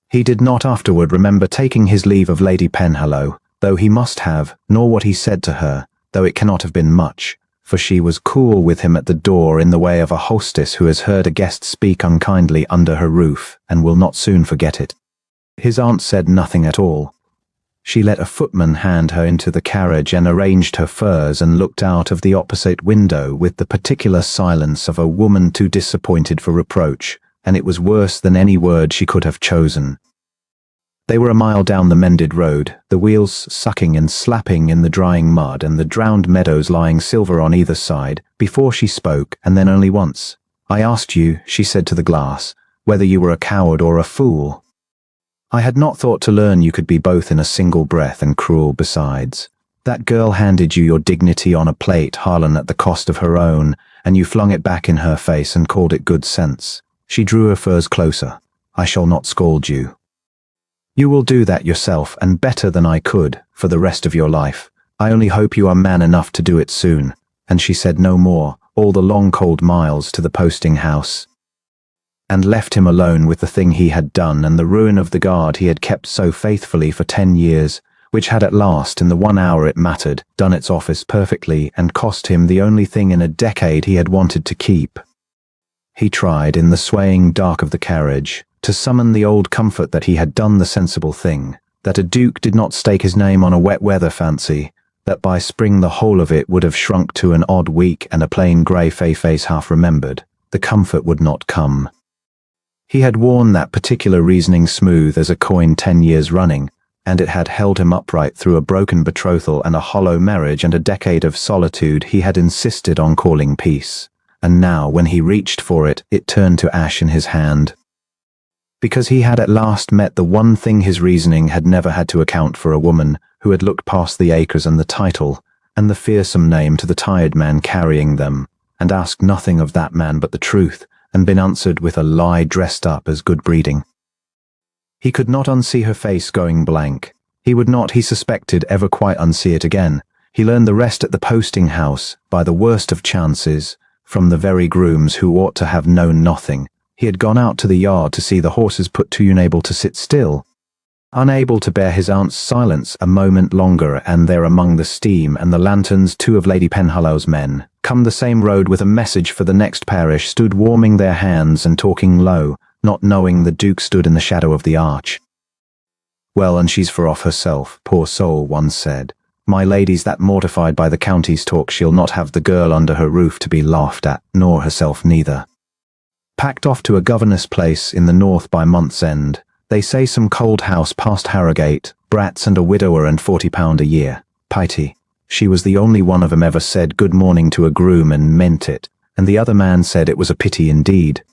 He did not afterward remember taking his leave of Lady Penhallow, though he must have, nor what he said to her, though it cannot have been much, for she was cool with him at the door in the way of a hostess who has heard a guest speak unkindly under her roof and will not soon forget it. His aunt said nothing at all. She let a footman hand her into the carriage and arranged her furs and looked out of the opposite window with the particular silence of a woman too disappointed for reproach, and it was worse than any word she could have chosen. They were a mile down the mended road, the wheels sucking and slapping in the drying mud and the drowned meadows lying silver on either side, before she spoke, and then only once. "I asked you," she said to the glass, "whether you were a coward or a fool. I had not thought to learn you could be both in a single breath, and cruel besides. That girl handed you your dignity on a plate, Harlan, at the cost of her own, and you flung it back in her face and called it good sense." She drew her furs closer. "I shall not scold you. You will do that yourself, and better than I could, for the rest of your life. I only hope you are man enough to do it soon." And she said no more, all the long cold miles to the posting house, and left him alone with the thing he had done and the ruin of the guard he had kept so faithfully for 10 years, which had at last, in the 1 hour it mattered, done its office perfectly and cost him the only thing in a decade he had wanted to keep. He tried, in the swaying dark of the carriage, to summon the old comfort that he had done the sensible thing, that a duke did not stake his name on a wet weather fancy, that by spring the whole of it would have shrunk to an odd week and a plain grey face half remembered. The comfort would not come. He had worn that particular reasoning smooth as a coin 10 years running, and it had held him upright through a broken betrothal and a hollow marriage and a decade of solitude he had insisted on calling peace. And now, when he reached for it, it turned to ash in his hand. Because he had at last met the one thing his reasoning had never had to account for, a woman who had looked past the acres and the title, and the fearsome name to the tired man carrying them, and asked nothing of that man but the truth, and been answered with a lie dressed up as good breeding. He could not unsee her face going blank. He would not, he suspected, ever quite unsee it again. He learned the rest at the posting house, by the worst of chances, from the very grooms who ought to have known nothing. He had gone out to the yard to see the horses put too unable to sit still, unable to bear his aunt's silence a moment longer, and there among the steam and the lanterns 2 of Lady Penhallow's men, come the same road with a message for the next parish, stood warming their hands and talking low, not knowing the Duke stood in the shadow of the arch. "Well, and she's for off herself, poor soul," one said. "My lady's that mortified by the county's talk she'll not have the girl under her roof to be laughed at, nor herself neither. Packed off to a governess place in the north by month's end. They say some cold house past Harrogate, brats and a widower and £40 a year. Piety. She was the only one of 'em ever said good morning to a groom and meant it, and the other man said it was a pity indeed."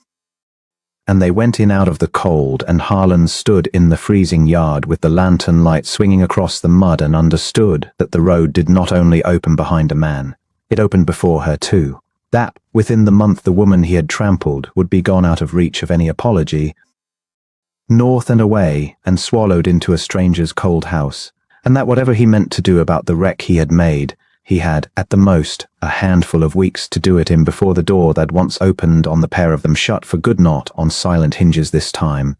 And they went in out of the cold, and Harlan stood in the freezing yard with the lantern light swinging across the mud, and understood that the road did not only open behind a man, it opened before her too. That, within the month the woman he had trampled would be gone out of reach of any apology, north and away, and swallowed into a stranger's cold house, and that whatever he meant to do about the wreck he had made, he had, at the most, a handful of weeks to do it in before the door that once opened on the pair of them shut for good, not on silent hinges this time,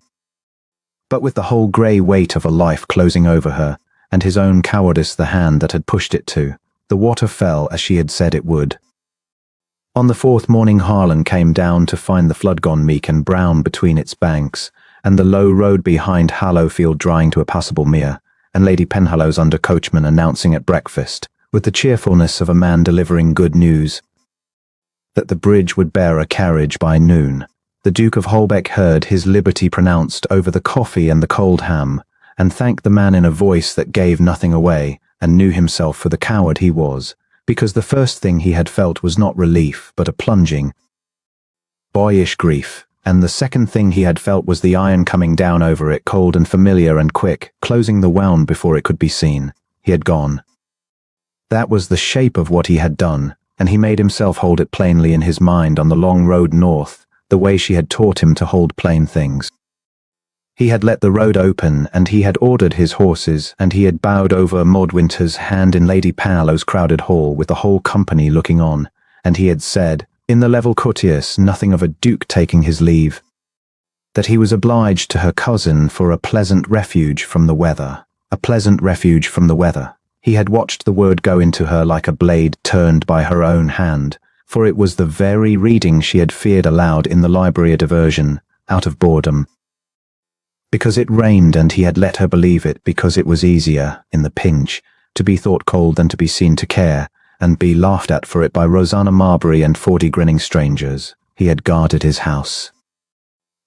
but with the whole grey weight of a life closing over her, and his own cowardice the hand that had pushed it to. The water fell as she had said it would. On the 4th morning Harlan came down to find the flood gone meek and brown between its banks, and the low road behind Hallowfield drying to a passable mere, and Lady Penhallow's under coachman announcing at breakfast, with the cheerfulness of a man delivering good news, that the bridge would bear a carriage by noon. The Duke of Holbeck heard his liberty pronounced over the coffee and the cold ham, and thanked the man in a voice that gave nothing away, and knew himself for the coward he was, because the first thing he had felt was not relief, but a plunging, boyish grief, and the second thing he had felt was the iron coming down over it, cold and familiar and quick, closing the wound before it could be seen. He had gone. That was the shape of what he had done, and he made himself hold it plainly in his mind on the long road north, the way she had taught him to hold plain things. He had let the road open, and he had ordered his horses, and he had bowed over Maud Winter's hand in Lady Paolo's crowded hall with the whole company looking on, and he had said, in the level courteous, nothing of a duke taking his leave, that he was obliged to her cousin for a pleasant refuge from the weather. A pleasant refuge from the weather. He had watched the word go into her like a blade turned by her own hand, for it was the very reading she had feared aloud in the library, a diversion, out of boredom. Because it rained, and he had let her believe it, because it was easier, in the pinch, to be thought cold than to be seen to care, and be laughed at for it by Rosanna Marbury and 40 grinning strangers. He had guarded his house.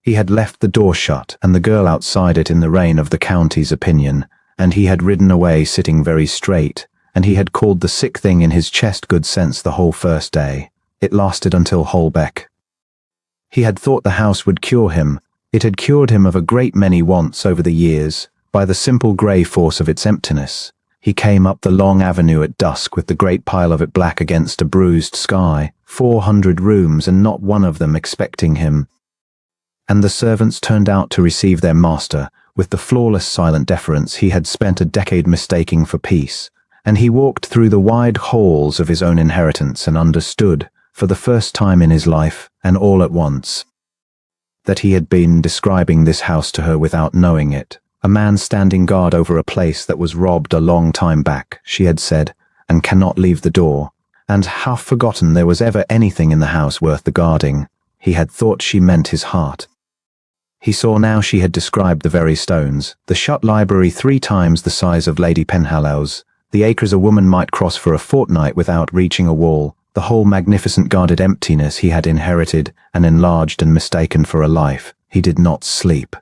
He had left the door shut, and the girl outside it in the rain of the county's opinion, and he had ridden away sitting very straight, and he had called the sick thing in his chest good sense the whole first day. It lasted until Holbeck. He had thought the house would cure him. It had cured him of a great many wants over the years, by the simple grey force of its emptiness. He came up the long avenue at dusk with the great pile of it black against a bruised sky, 400 rooms and not one of them expecting him. And the servants turned out to receive their master, with the flawless silent deference he had spent a decade mistaking for peace, and he walked through the wide halls of his own inheritance and understood, for the first time in his life, and all at once, that he had been describing this house to her without knowing it. A man standing guard over a place that was robbed a long time back, she had said, and cannot leave the door, and half forgotten there was ever anything in the house worth the guarding. He had thought she meant his heart. He saw now she had described the very stones, the shut library 3 times the size of Lady Penhallow's, the acres a woman might cross for a fortnight without reaching a wall, the whole magnificent guarded emptiness he had inherited and enlarged and mistaken for a life. He did not sleep.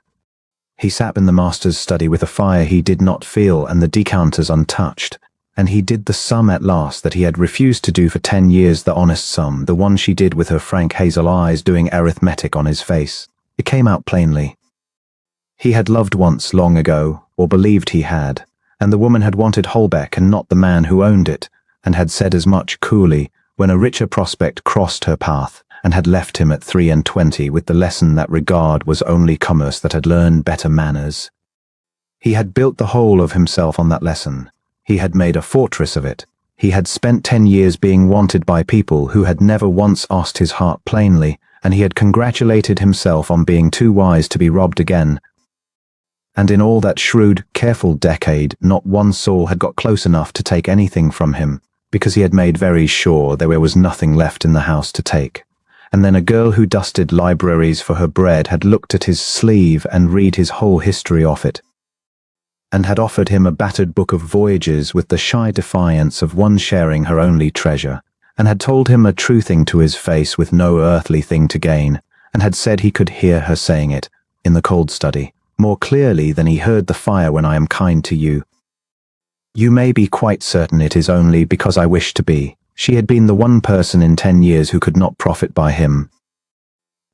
He sat in the master's study with a fire he did not feel and the decanters untouched, and he did the sum at last that he had refused to do for 10 years, the honest sum, the one she did with her frank hazel eyes doing arithmetic on his face. It came out plainly. He had loved once long ago, or believed he had, and the woman had wanted Holbeck and not the man who owned it, and had said as much coolly when a richer prospect crossed her path, and had left him at 23 with the lesson that regard was only commerce that had learned better manners. He had built the whole of himself on that lesson. He had made a fortress of it. He had spent 10 years being wanted by people who had never once asked his heart plainly, and he had congratulated himself on being too wise to be robbed again. And in all that shrewd, careful decade, not one soul had got close enough to take anything from him, because he had made very sure there was nothing left in the house to take. And then a girl who dusted libraries for her bread had looked at his sleeve and read his whole history off it, and had offered him a battered book of voyages with the shy defiance of one sharing her only treasure, and had told him a true thing to his face with no earthly thing to gain, and had said he could hear her saying it, in the cold study, more clearly than he heard the fire when I am kind to you. You may be quite certain it is only because I wish to be. She had been the one person in 10 years who could not profit by him.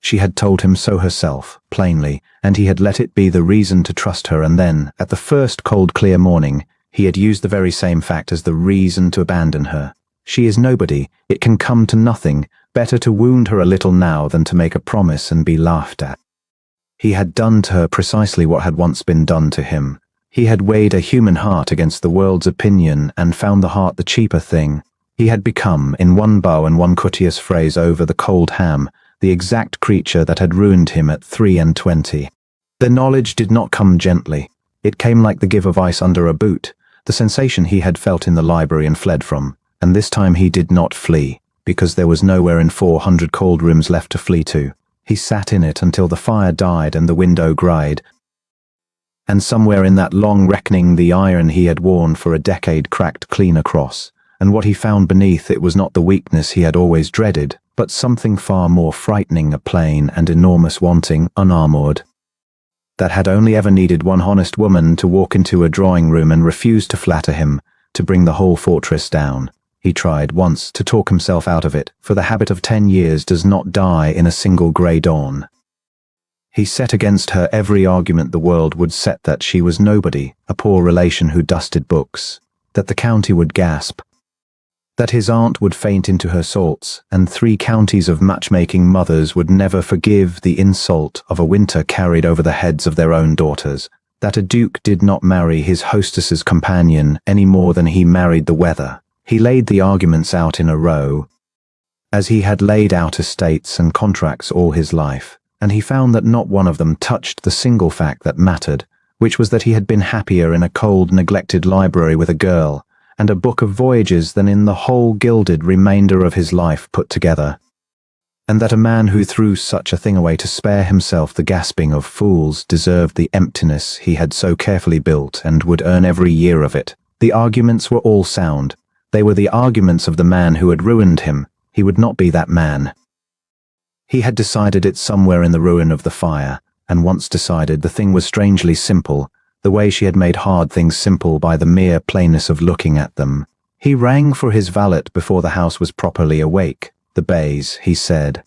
She had told him so herself, plainly, and he had let it be the reason to trust her, and then, at the first cold clear morning, he had used the very same fact as the reason to abandon her. She is nobody, it can come to nothing, better to wound her a little now than to make a promise and be laughed at. He had done to her precisely what had once been done to him. He had weighed a human heart against the world's opinion and found the heart the cheaper thing. He had become, in one bow and one courteous phrase over the cold ham, the exact creature that had ruined him at 23. The knowledge did not come gently. It came like the give of ice under a boot, the sensation he had felt in the library and fled from. And this time he did not flee, because there was nowhere in 400 cold rooms left to flee to. He sat in it until the fire died and the window gried. And somewhere in that long reckoning the iron he had worn for a decade cracked clean across, and what he found beneath it was not the weakness he had always dreaded, but something far more frightening, a plain and enormous wanting, unarmoured, that had only ever needed one honest woman to walk into a drawing room and refuse to flatter him, to bring the whole fortress down. He tried once to talk himself out of it, for the habit of 10 years does not die in a single grey dawn. He set against her every argument the world would set, that she was nobody, a poor relation who dusted books, that the county would gasp, that his aunt would faint into her salts, and 3 counties of matchmaking mothers would never forgive the insult of a winter carried over the heads of their own daughters, that a duke did not marry his hostess's companion any more than he married the weather. He laid the arguments out in a row, as he had laid out estates and contracts all his life, and he found that not one of them touched the single fact that mattered, which was that he had been happier in a cold, neglected library with a girl and a book of voyages than in the whole gilded remainder of his life put together, and that a man who threw such a thing away to spare himself the gasping of fools deserved the emptiness he had so carefully built and would earn every year of it. The arguments were all sound. They were the arguments of the man who had ruined him. He would not be that man. He had decided it somewhere in the ruin of the fire, and once decided, the thing was strangely simple, the way she had made hard things simple by the mere plainness of looking at them. He rang for his valet before the house was properly awake. The bays, he said.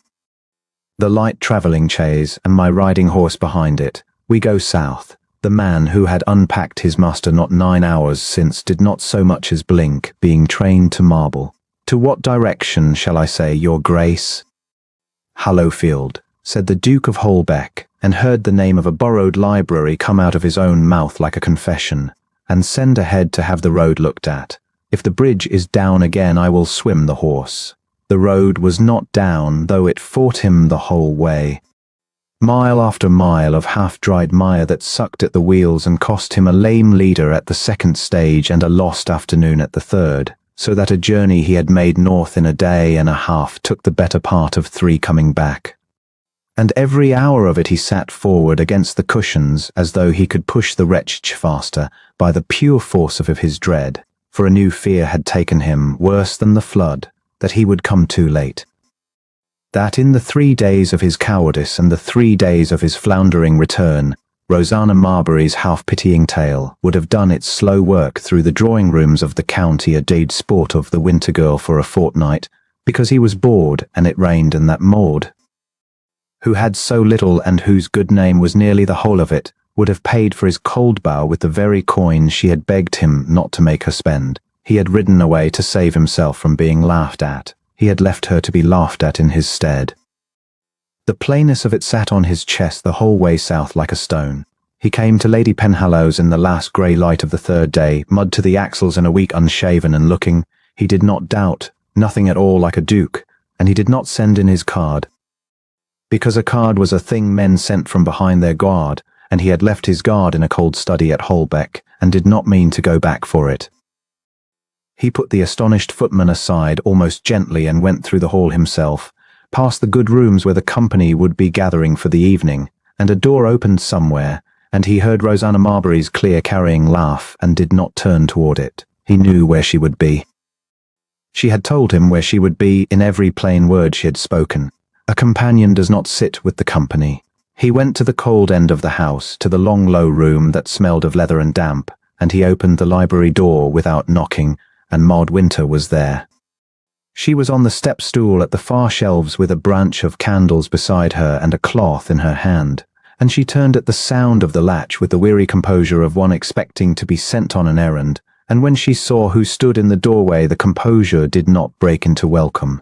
The light travelling chaise, and my riding horse behind it. We go south. The man who had unpacked his master not 9 hours since did not so much as blink, being trained to marble. To what direction shall I say, your grace? Hallowfield, said the Duke of Holbeck, and heard the name of a borrowed library come out of his own mouth like a confession. And send ahead to have the road looked at. If the bridge is down again, I will swim the horse. The road was not down, though it fought him the whole way. Mile after mile of half-dried mire that sucked at the wheels and cost him a lame leader at the 2nd stage and a lost afternoon at the 3rd, so that a journey he had made north in a day and a half took the better part of 3 coming back. And every hour of it he sat forward against the cushions as though he could push the wretch faster by the pure force of his dread, for a new fear had taken him, worse than the flood, that he would come too late. That in the 3 days of his cowardice and the 3 days of his floundering return, Rosanna Marbury's half-pitying tale would have done its slow work through the drawing-rooms of the county, a dead sport of the winter girl for a fortnight, because he was bored and it rained, and that Maud, who had so little and whose good name was nearly the whole of it, would have paid for his cold bow with the very coin she had begged him not to make her spend. He had ridden away to save himself from being laughed at. He had left her to be laughed at in his stead. The plainness of it sat on his chest the whole way south like a stone. He came to Lady Penhallows in the last grey light of the 3rd day, mud to the axles and a week unshaven and looking, he did not doubt, nothing at all like a duke, and he did not send in his card. Because a card was a thing men sent from behind their guard, and he had left his guard in a cold study at Holbeck, and did not mean to go back for it. He put the astonished footman aside almost gently and went through the hall himself, past the good rooms where the company would be gathering for the evening, and a door opened somewhere, and he heard Rosanna Marbury's clear carrying laugh and did not turn toward it. He knew where she would be. She had told him where she would be in every plain word she had spoken. A companion does not sit with the company. He went to the cold end of the house, to the long low room that smelled of leather and damp, and he opened the library door without knocking, and Maud Winter was there. She was on the step stool at the far shelves with a branch of candles beside her and a cloth in her hand, and she turned at the sound of the latch with the weary composure of one expecting to be sent on an errand, and when she saw who stood in the doorway, the composure did not break into welcome.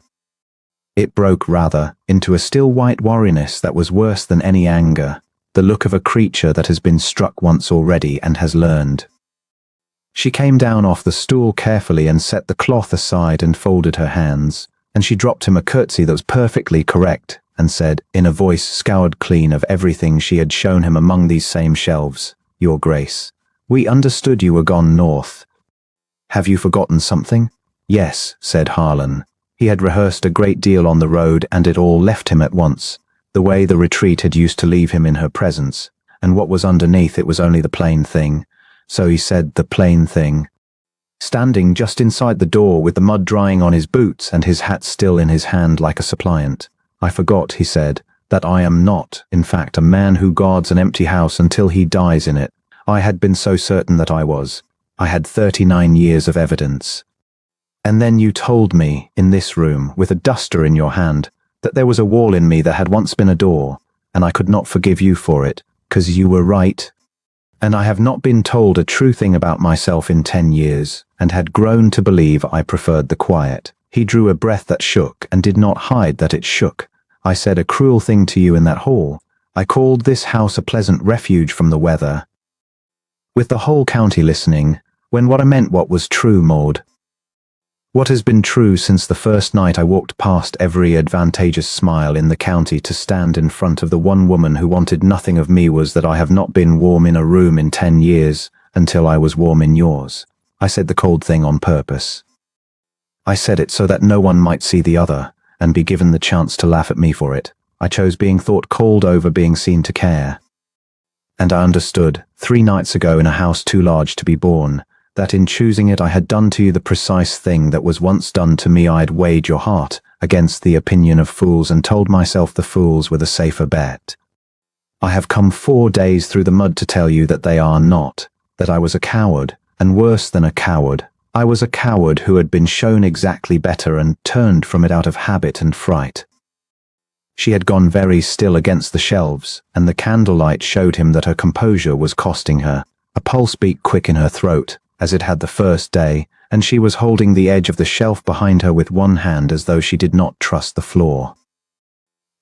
It broke, rather, into a still white wariness that was worse than any anger, the look of a creature that has been struck once already and has learned. She came down off the stool carefully and set the cloth aside and folded her hands, and she dropped him a curtsy that was perfectly correct, and said, in a voice scoured clean of everything she had shown him among these same shelves, "Your Grace, we understood you were gone north. Have you forgotten something?" "Yes," said Harlan. He had rehearsed a great deal on the road, and it all left him at once. The way the retreat had used to leave him in her presence, and what was underneath it was only the plain thing. So he said the plain thing. Standing just inside the door with the mud drying on his boots and his hat still in his hand like a suppliant. "I forgot," he said, "that I am not, in fact, a man who guards an empty house until he dies in it. I had been so certain that I was. I had 39 years of evidence. And then you told me, in this room, with a duster in your hand, that there was a wall in me that had once been a door, and I could not forgive you for it, 'cause you were right. And I have not been told a true thing about myself in 10 years, and had grown to believe I preferred the quiet. He drew a breath that shook, and did not hide that it shook. I said a cruel thing to you in that hall. I called this house a pleasant refuge from the weather, with the whole county listening, when what I meant what was true, Maud. What has been true since the first night I walked past every advantageous smile in the county to stand in front of the one woman who wanted nothing of me was that I have not been warm in a room in 10 years until I was warm in yours. I said the cold thing on purpose. I said it so that no one might see the other and be given the chance to laugh at me for it. I chose being thought cold over being seen to care. And I understood, 3 nights ago in a house too large to be born, that in choosing it I had done to you the precise thing that was once done to me. I'd weighed your heart against the opinion of fools and told myself the fools were the safer bet. I have come 4 days through the mud to tell you that they are not, that I was a coward, and worse than a coward. I was a coward who had been shown exactly better and turned from it out of habit and fright. She had gone very still against the shelves, and the candlelight showed him that her composure was costing her. A pulse beat quick in her throat, as it had the first day, and she was holding the edge of the shelf behind her with one hand as though she did not trust the floor.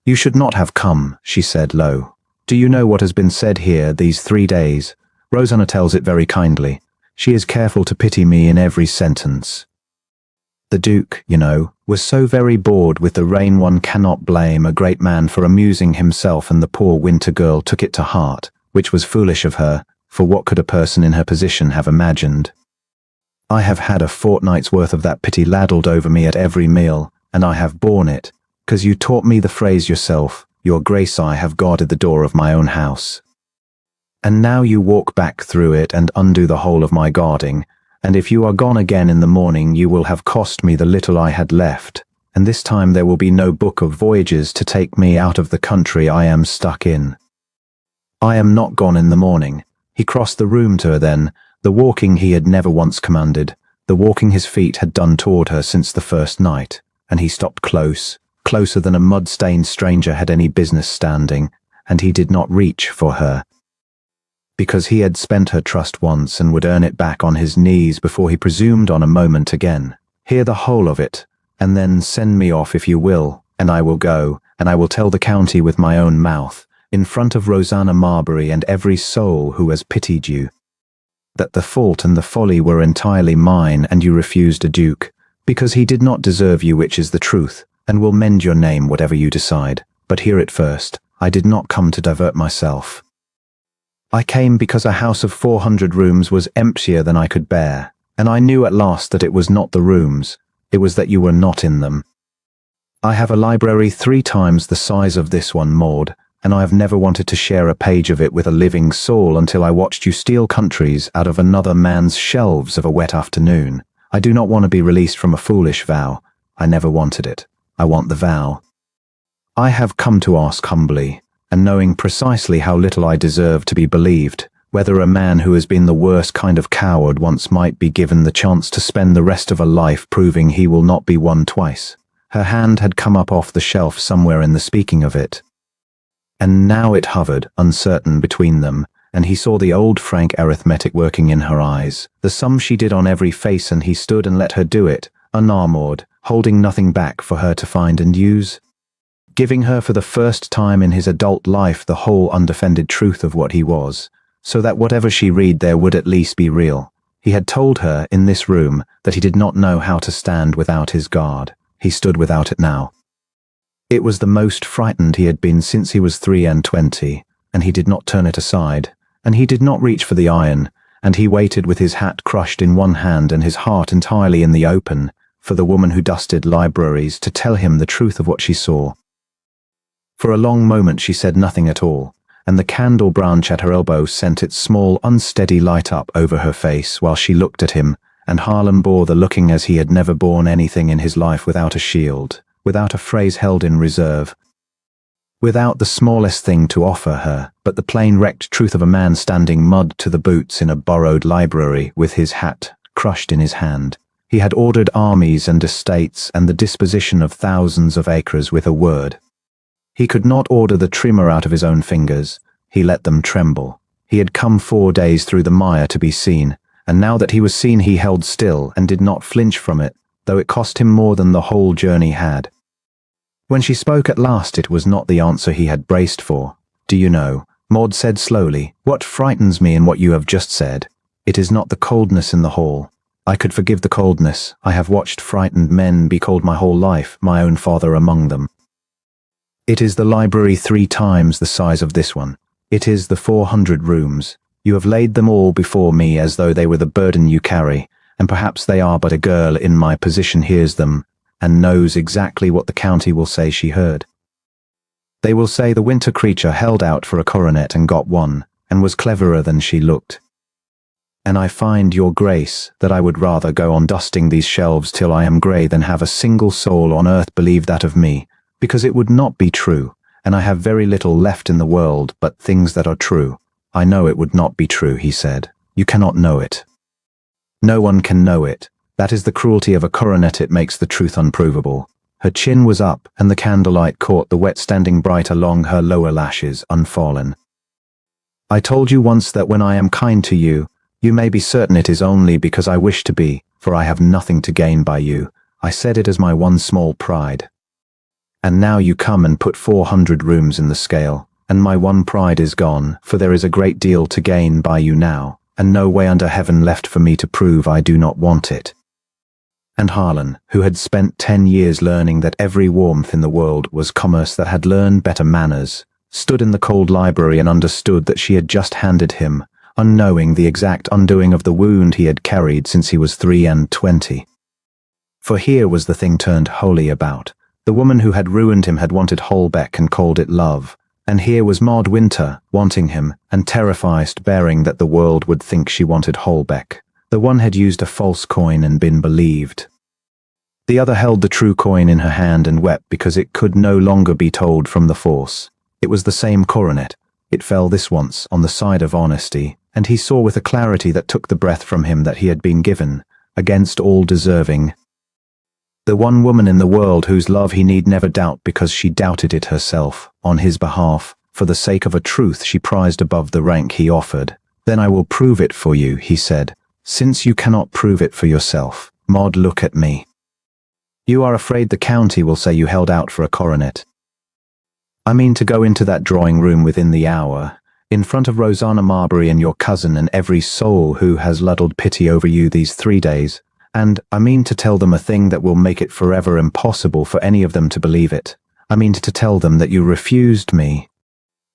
You should not have come, she said low. Do you know what has been said here these 3 days? Rosanna tells it very kindly. She is careful to pity me in every sentence. The Duke, you know, was so very bored with the rain one cannot blame a great man for amusing himself, and the poor winter girl took it to heart, which was foolish of her, for what could a person in her position have imagined? I have had a fortnight's worth of that pity ladled over me at every meal, and I have borne it, 'cause you taught me the phrase yourself. Your Grace, I have guarded the door of my own house. And now you walk back through it and undo the whole of my guarding, and if you are gone again in the morning you will have cost me the little I had left, and this time there will be no book of voyages to take me out of the country I am stuck in. I am not gone in the morning. He crossed the room to her then, the walking he had never once commanded, the walking his feet had done toward her since the first night, and he stopped close, closer than a mud-stained stranger had any business standing, and he did not reach for her, because he had spent her trust once and would earn it back on his knees before he presumed on a moment again. Hear the whole of it, and then send me off if you will, and I will go, and I will tell the county with my own mouth, in front of Rosanna Marbury and every soul who has pitied you, that the fault and the folly were entirely mine, and you refused a duke, because he did not deserve you, which is the truth, and will mend your name whatever you decide. But hear it first. I did not come to divert myself. I came because a house of 400 rooms was emptier than I could bear, and I knew at last that it was not the rooms, it was that you were not in them. I have a library 3 times the size of this one, Maud, and I have never wanted to share a page of it with a living soul until I watched you steal countries out of another man's shelves of a wet afternoon. I do not want to be released from a foolish vow. I never wanted it. I want the vow. I have come to ask humbly, and knowing precisely how little I deserve to be believed, whether a man who has been the worst kind of coward once might be given the chance to spend the rest of a life proving he will not be won twice. Her hand had come up off the shelf somewhere in the speaking of it, and now it hovered, uncertain, between them, and he saw the old frank arithmetic working in her eyes, the sum she did on every face, and he stood and let her do it, unarmored, holding nothing back for her to find and use, giving her for the first time in his adult life the whole undefended truth of what he was, so that whatever she read there would at least be real. He had told her, in this room, that he did not know how to stand without his guard. He stood without it now. It was the most frightened he had been since he was 23, and he did not turn it aside, and he did not reach for the iron, and he waited with his hat crushed in one hand and his heart entirely in the open, for the woman who dusted libraries to tell him the truth of what she saw. For a long moment she said nothing at all, and the candle branch at her elbow sent its small, unsteady light up over her face while she looked at him, and Harlem bore the looking as he had never borne anything in his life, without a shield, without a phrase held in reserve, without the smallest thing to offer her but the plain wrecked truth of a man standing mud to the boots in a borrowed library with his hat crushed in his hand. He had ordered armies and estates and the disposition of thousands of acres with a word. He could not order the tremor out of his own fingers. He let them tremble. He had come 4 days through the mire to be seen, and now that he was seen he held still and did not flinch from it, though it cost him more than the whole journey had. When she spoke at last it was not the answer he had braced for. "Do you know," Maud said slowly, "what frightens me in what you have just said? It is not the coldness in the hall. I could forgive the coldness. I have watched frightened men be cold my whole life, my own father among them. It is the library 3 times the size of this one. It is the 400 rooms. You have laid them all before me as though they were the burden you carry, and perhaps they are, but a girl in my position hears them and knows exactly what the county will say she heard. They will say the winter creature held out for a coronet and got one, and was cleverer than she looked. And I find, your grace, that I would rather go on dusting these shelves till I am grey than have a single soul on earth believe that of me, because it would not be true, and I have very little left in the world but things that are true. I know it would not be true," he said. "You cannot know it. No one can know it. That is the cruelty of a coronet, it makes the truth unprovable." Her chin was up, and the candlelight caught the wet standing bright along her lower lashes, unfallen. "I told you once that when I am kind to you, you may be certain it is only because I wish to be, for I have nothing to gain by you. I said it as my one small pride. And now you come and put 400 rooms in the scale, and my one pride is gone, for there is a great deal to gain by you now, and no way under heaven left for me to prove I do not want it." And Harlan, who had spent 10 years learning that every warmth in the world was commerce that had learned better manners, stood in the cold library and understood that she had just handed him, unknowing, the exact undoing of the wound he had carried since he was 23. For here was the thing turned wholly about. The woman who had ruined him had wanted Holbeck and called it love, and here was Maud Winter wanting him, and terrified, bearing that the world would think she wanted Holbeck. The one had used a false coin and been believed. The other held the true coin in her hand and wept because it could no longer be told from the force. It was the same coronet. It fell this once on the side of honesty, and he saw with a clarity that took the breath from him that he had been given, against all deserving. The one woman in the world whose love he need never doubt because she doubted it herself, on his behalf, for the sake of a truth she prized above the rank he offered. "Then I will prove it for you," he said. "Since you cannot prove it for yourself, Maud, look at me. You are afraid the county will say you held out for a coronet. I mean to go into that drawing room within the hour, in front of Rosanna Marbury and your cousin and every soul who has luddled pity over you these 3 days, and I mean to tell them a thing that will make it forever impossible for any of them to believe it. I mean to tell them that you refused me,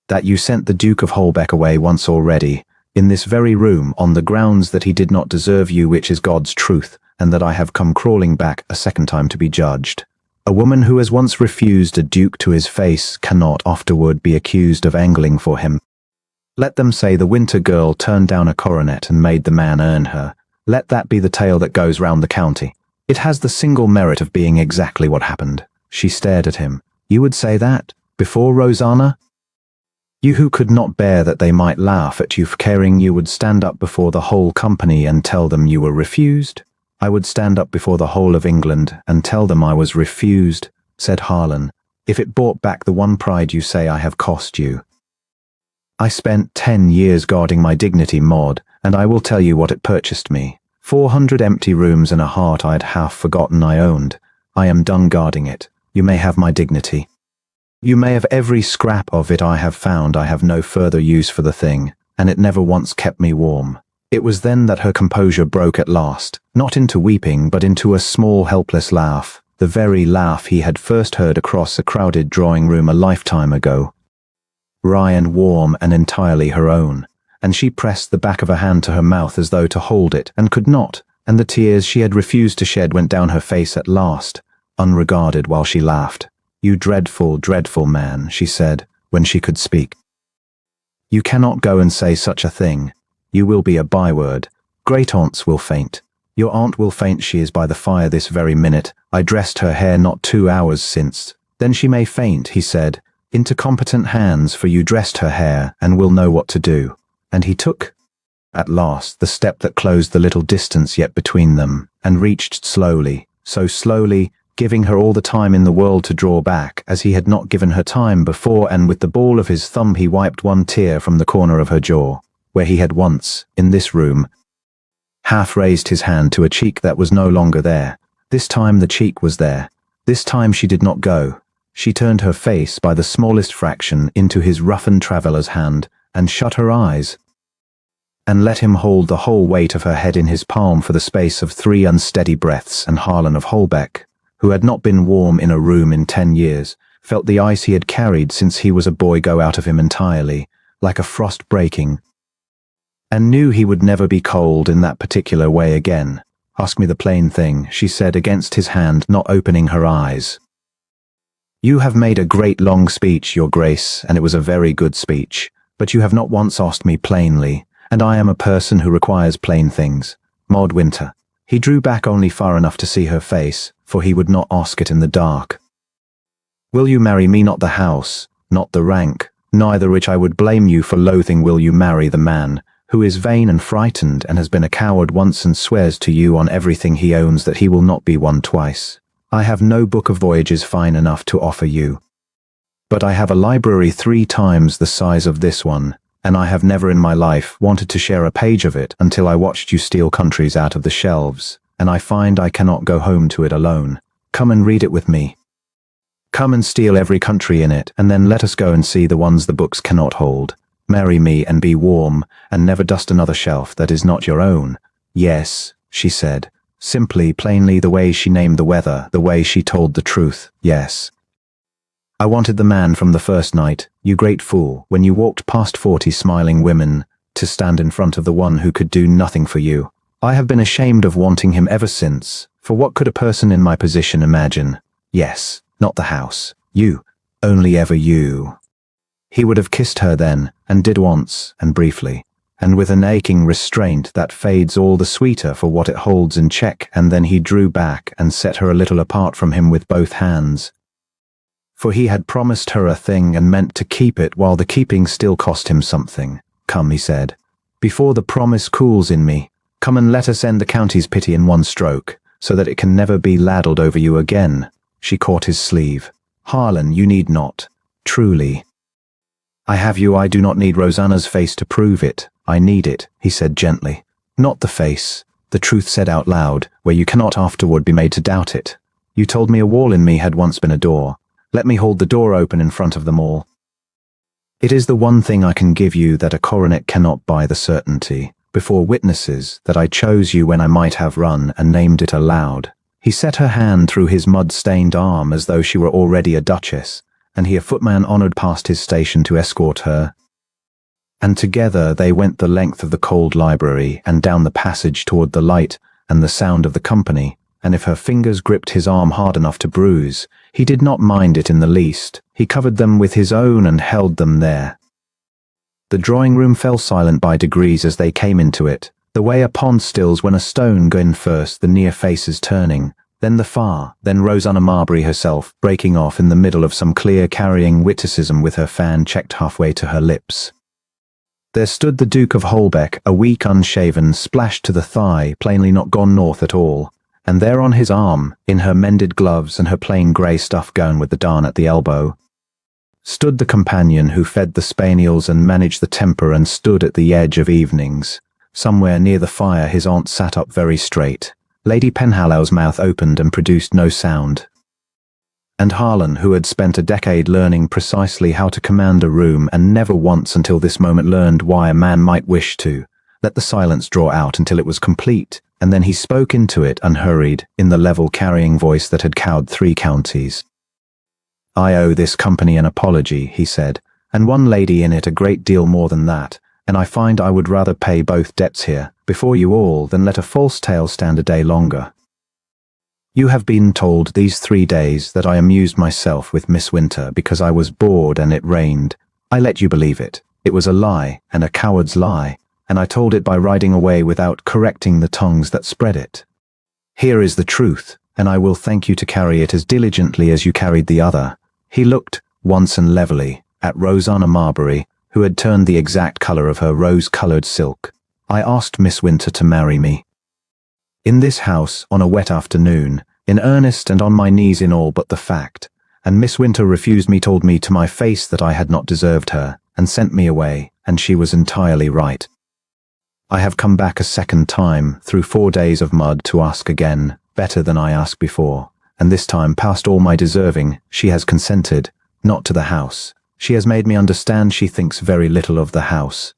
that you sent the Duke of Holbeck away once already, in this very room, on the grounds that he did not deserve you, which is God's truth, and that I have come crawling back a second time to be judged. A woman who has once refused a duke to his face cannot afterward be accused of angling for him. Let them say the winter girl turned down a coronet and made the man earn her. Let that be the tale that goes round the county. It has the single merit of being exactly what happened." She stared at him. "You would say that? Before Rosanna? You who could not bear that they might laugh at you for caring, you would stand up before the whole company and tell them you were refused?" "I would stand up before the whole of England and tell them I was refused," said Harlan, "if it brought back the one pride you say I have cost you. I spent 10 years guarding my dignity, Maud, and I will tell you what it purchased me. 400 empty rooms and a heart I had half forgotten I owned. I am done guarding it. You may have my dignity. You may have every scrap of it I have found. I have no further use for the thing, and it never once kept me warm." It was then that her composure broke at last, not into weeping but into a small helpless laugh, the very laugh he had first heard across a crowded drawing room a lifetime ago. Wry and warm and entirely her own, and she pressed the back of her hand to her mouth as though to hold it, and could not, and the tears she had refused to shed went down her face at last, unregarded while she laughed. "You dreadful, dreadful man," she said, when she could speak. "You cannot go and say such a thing. You will be a byword. Great-aunts will faint. Your aunt will faint. She is by the fire this very minute. I dressed her hair not 2 hours since." "Then she may faint," he said, "into competent hands, for you dressed her hair and will know what to do." And he took, at last, the step that closed the little distance yet between them, and reached slowly, so slowly, giving her all the time in the world to draw back, as he had not given her time before, and with the ball of his thumb he wiped one tear from the corner of her jaw. where he had once, in this room, half raised his hand to a cheek that was no longer there. This time the cheek was there. This time she did not go. She turned her face by the smallest fraction into his roughened traveller's hand, and shut her eyes, and let him hold the whole weight of her head in his palm for the space of 3 unsteady breaths. And Harlan of Holbeck, who had not been warm in a room in 10 years, felt the ice he had carried since he was a boy go out of him entirely, like a frost breaking, and knew he would never be cold in that particular way again. "Ask me the plain thing," she said against his hand, not opening her eyes. "You have made a great long speech, Your Grace, and it was a very good speech, but you have not once asked me plainly, and I am a person who requires plain things. Maud Winter." He drew back only far enough to see her face, for he would not ask it in the dark. "Will you marry me? Not the house, not the rank, neither which I would blame you for loathing. Will you marry the man who is vain and frightened and has been a coward once and swears to you on everything he owns that he will not be one twice? I have no book of voyages fine enough to offer you, but I have a library 3 times the size of this one, and I have never in my life wanted to share a page of it until I watched you steal countries out of the shelves, and I find I cannot go home to it alone. Come and read it with me. Come and steal every country in it, and then let us go and see the ones the books cannot hold. Marry me and be warm, and never dust another shelf that is not your own." "Yes," she said, simply, plainly, the way she named the weather, the way she told the truth. "Yes. I wanted the man from the first night, you great fool, when you walked past 40 smiling women, to stand in front of the one who could do nothing for you. I have been ashamed of wanting him ever since, for what could a person in my position imagine? Yes, not the house. You. Only ever you." He would have kissed her then, and did once, and briefly, and with an aching restraint that fades all the sweeter for what it holds in check, and then he drew back and set her a little apart from him with both hands. For he had promised her a thing and meant to keep it while the keeping still cost him something. "Come," he said, "before the promise cools in me, come and let us end the county's pity in one stroke, so that it can never be ladled over you again." She caught his sleeve. "Harlan, you need not. Truly. I have you. I do not need Rosanna's face to prove it. I need it," he said gently. "Not the face, the truth said out loud, where you cannot afterward be made to doubt it. You told me a wall in me had once been a door. Let me hold the door open in front of them all. It is the one thing I can give you that a coronet cannot buy, the certainty, before witnesses, that I chose you when I might have run and named it aloud." He set her hand through his mud-stained arm as though she were already a duchess, and he, a footman honoured past his station to escort her, and together they went the length of the cold library and down the passage toward the light and the sound of the company, and if her fingers gripped his arm hard enough to bruise, he did not mind it in the least. He covered them with his own and held them there. The drawing-room fell silent by degrees as they came into it, the way a pond stills when a stone goes in first, the near faces turning, then the far, then Rosanna Marbury herself, breaking off in the middle of some clear carrying witticism with her fan checked halfway to her lips. There stood the Duke of Holbeck, a weak unshaven, splashed to the thigh, plainly not gone north at all, and there on his arm, in her mended gloves and her plain grey stuff gown with the darn at the elbow, stood the companion who fed the spaniels and managed the temper and stood at the edge of evenings. Somewhere near the fire his aunt sat up very straight. Lady Penhallow's mouth opened and produced no sound. And Harlan, who had spent a decade learning precisely how to command a room and never once until this moment learned why a man might wish to, let the silence draw out until it was complete, and then he spoke into it unhurried, in the level carrying voice that had cowed 3 counties. "I owe this company an apology," he said, "and one lady in it a great deal more than that, and I find I would rather pay both debts here, before you all, than let a false tale stand a day longer. You have been told these 3 days that I amused myself with Miss Winter because I was bored and it rained. I let you believe it. It was a lie, and a coward's lie, and I told it by riding away without correcting the tongues that spread it. Here is the truth, and I will thank you to carry it as diligently as you carried the other." He looked, once and levelly, at Rosanna Marbury, who had turned the exact colour of her rose-coloured silk. "I asked Miss Winter to marry me. In this house, on a wet afternoon, in earnest and on my knees in all but the fact, and Miss Winter refused me, told me to my face that I had not deserved her, and sent me away, and she was entirely right. I have come back a second time, through 4 days of mud, to ask again, better than I asked before, and this time, past all my deserving, she has consented, not to the house. She has made me understand she thinks very little of the house.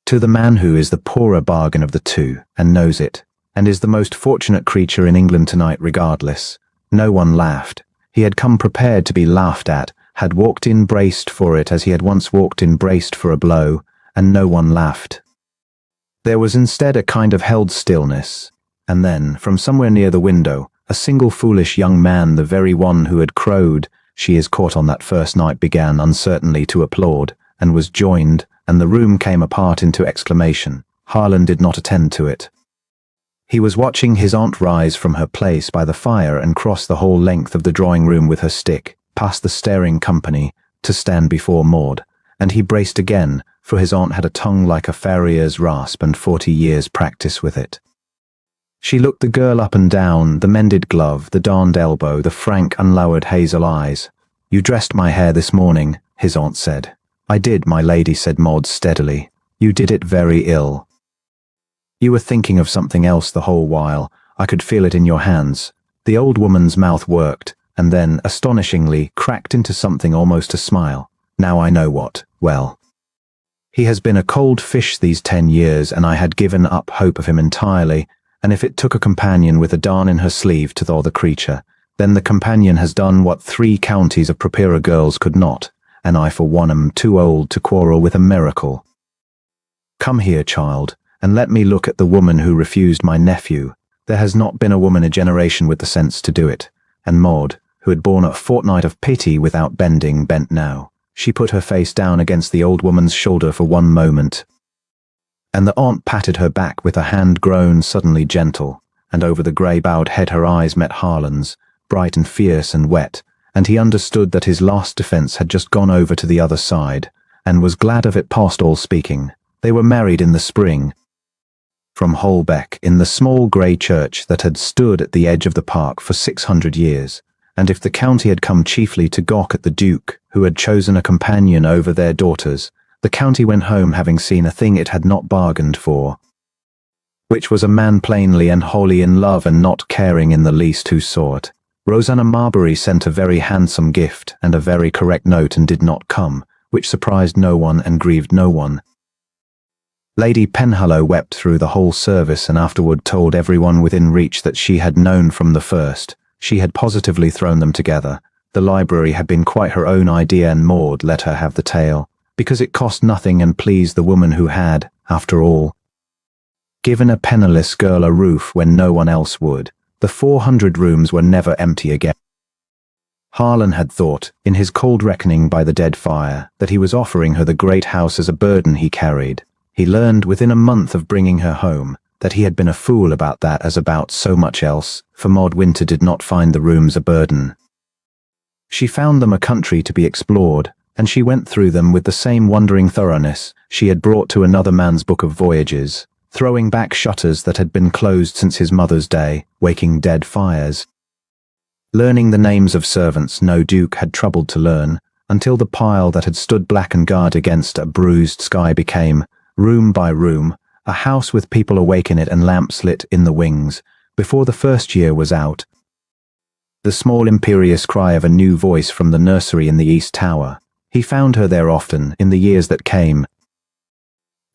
To the man who is the poorer bargain of the two, and knows it, and is the most fortunate creature in England tonight regardless. No one laughed. He had come prepared to be laughed at, had walked in braced for it as he had once walked in braced for a blow, and no one laughed. There was instead a kind of held stillness, and then, from somewhere near the window, a single foolish young man, the very one who had crowed, "She is caught on that first night," began uncertainly to applaud, and was joined, and the room came apart into exclamation. Harlan did not attend to it. He was watching his aunt rise from her place by the fire and cross the whole length of the drawing-room with her stick, past the staring company, to stand before Maud, and he braced again, for his aunt had a tongue like a farrier's rasp and 40 years' practice with it. She looked the girl up and down, the mended glove, the darned elbow, the frank, unlowered hazel eyes. "You dressed my hair this morning," his aunt said. "I did, my lady," said Maud steadily. "You did it very ill. You were thinking of something else the whole while. I could feel it in your hands." The old woman's mouth worked, and then, astonishingly, cracked into something almost a smile. "Now I know what. Well, he has been a cold fish these 10 years, and I had given up hope of him entirely, and if it took a companion with a darn in her sleeve to thaw the creature, then the companion has done what 3 counties of properer girls could not, and I for one am too old to quarrel with a miracle. Come here, child, and let me look at the woman who refused my nephew. There has not been a woman a generation with the sense to do it." And Maud, who had borne a fortnight of pity without bending, bent now. She put her face down against the old woman's shoulder for one moment, and the aunt patted her back with a hand grown suddenly gentle, and over the grey-bowed head her eyes met Harlan's, bright and fierce and wet, and he understood that his last defence had just gone over to the other side, and was glad of it past all speaking. They were married in the spring. From Holbeck, in the small grey church that had stood at the edge of the park for 600 years, and if the county had come chiefly to gawk at the Duke, who had chosen a companion over their daughters, the county went home having seen a thing it had not bargained for, which was a man plainly and wholly in love and not caring in the least who saw it. Rosanna Marbury sent a very handsome gift and a very correct note and did not come, which surprised no one and grieved no one. Lady Penhallow wept through the whole service and afterward told everyone within reach that she had known from the first. She had positively thrown them together. The library had been quite her own idea, and Maud let her have the tale, because it cost nothing and pleased the woman who had, after all, given a penniless girl a roof when no one else would. The 400 rooms were never empty again. Harlan had thought, in his cold reckoning by the dead fire, that he was offering her the great house as a burden he carried. He learned within a month of bringing her home that he had been a fool about that as about so much else, for Maud Winter did not find the rooms a burden. She found them a country to be explored, and she went through them with the same wondering thoroughness she had brought to another man's book of voyages, throwing back shutters that had been closed since his mother's day, waking dead fires, learning the names of servants no Duke had troubled to learn, until the pile that had stood black and guard against a bruised sky became, room by room, a house with people awake in it and lamps lit in the wings. Before the first year was out, the small imperious cry of a new voice from the nursery in the East Tower. He found her there often, in the years that came,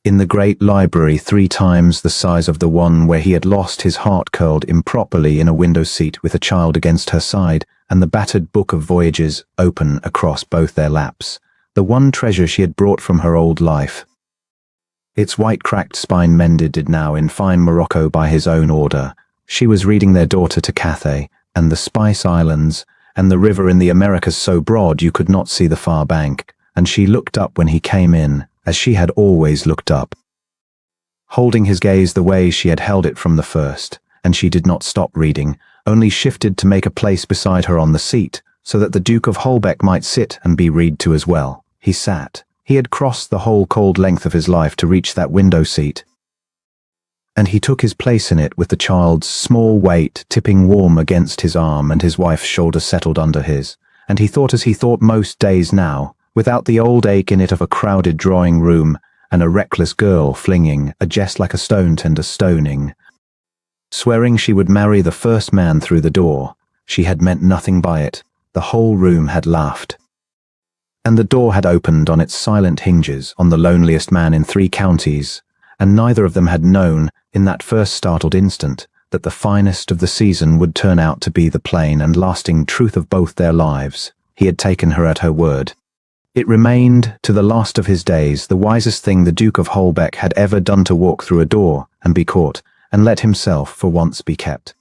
in the great library 3 times the size of the one where he had lost his heart, curled improperly in a window seat with a child against her side, and the battered book of voyages open across both their laps, the one treasure she had brought from her old life. Its white cracked spine mended now in fine morocco by his own order. She was reading their daughter to Cathay, and the Spice Islands, and the river in the Americas so broad you could not see the far bank, and she looked up when he came in, as she had always looked up, holding his gaze the way she had held it from the first, and she did not stop reading, only shifted to make a place beside her on the seat, so that the Duke of Holbeck might sit and be read to as well. He sat. He had crossed the whole cold length of his life to reach that window seat, and he took his place in it with the child's small weight tipping warm against his arm and his wife's shoulder settled under his, and he thought as he thought most days now, without the old ache in it of a crowded drawing room, and a reckless girl flinging a jest like a stone tender stoning. Swearing she would marry the first man through the door, she had meant nothing by it. The whole room had laughed. And the door had opened on its silent hinges on the loneliest man in 3 counties, and neither of them had known, in that first startled instant, that the finest of the season would turn out to be the plain and lasting truth of both their lives. He had taken her at her word. It remained, to the last of his days, the wisest thing the Duke of Holbeck had ever done to walk through a door and be caught, and let himself for once be kept.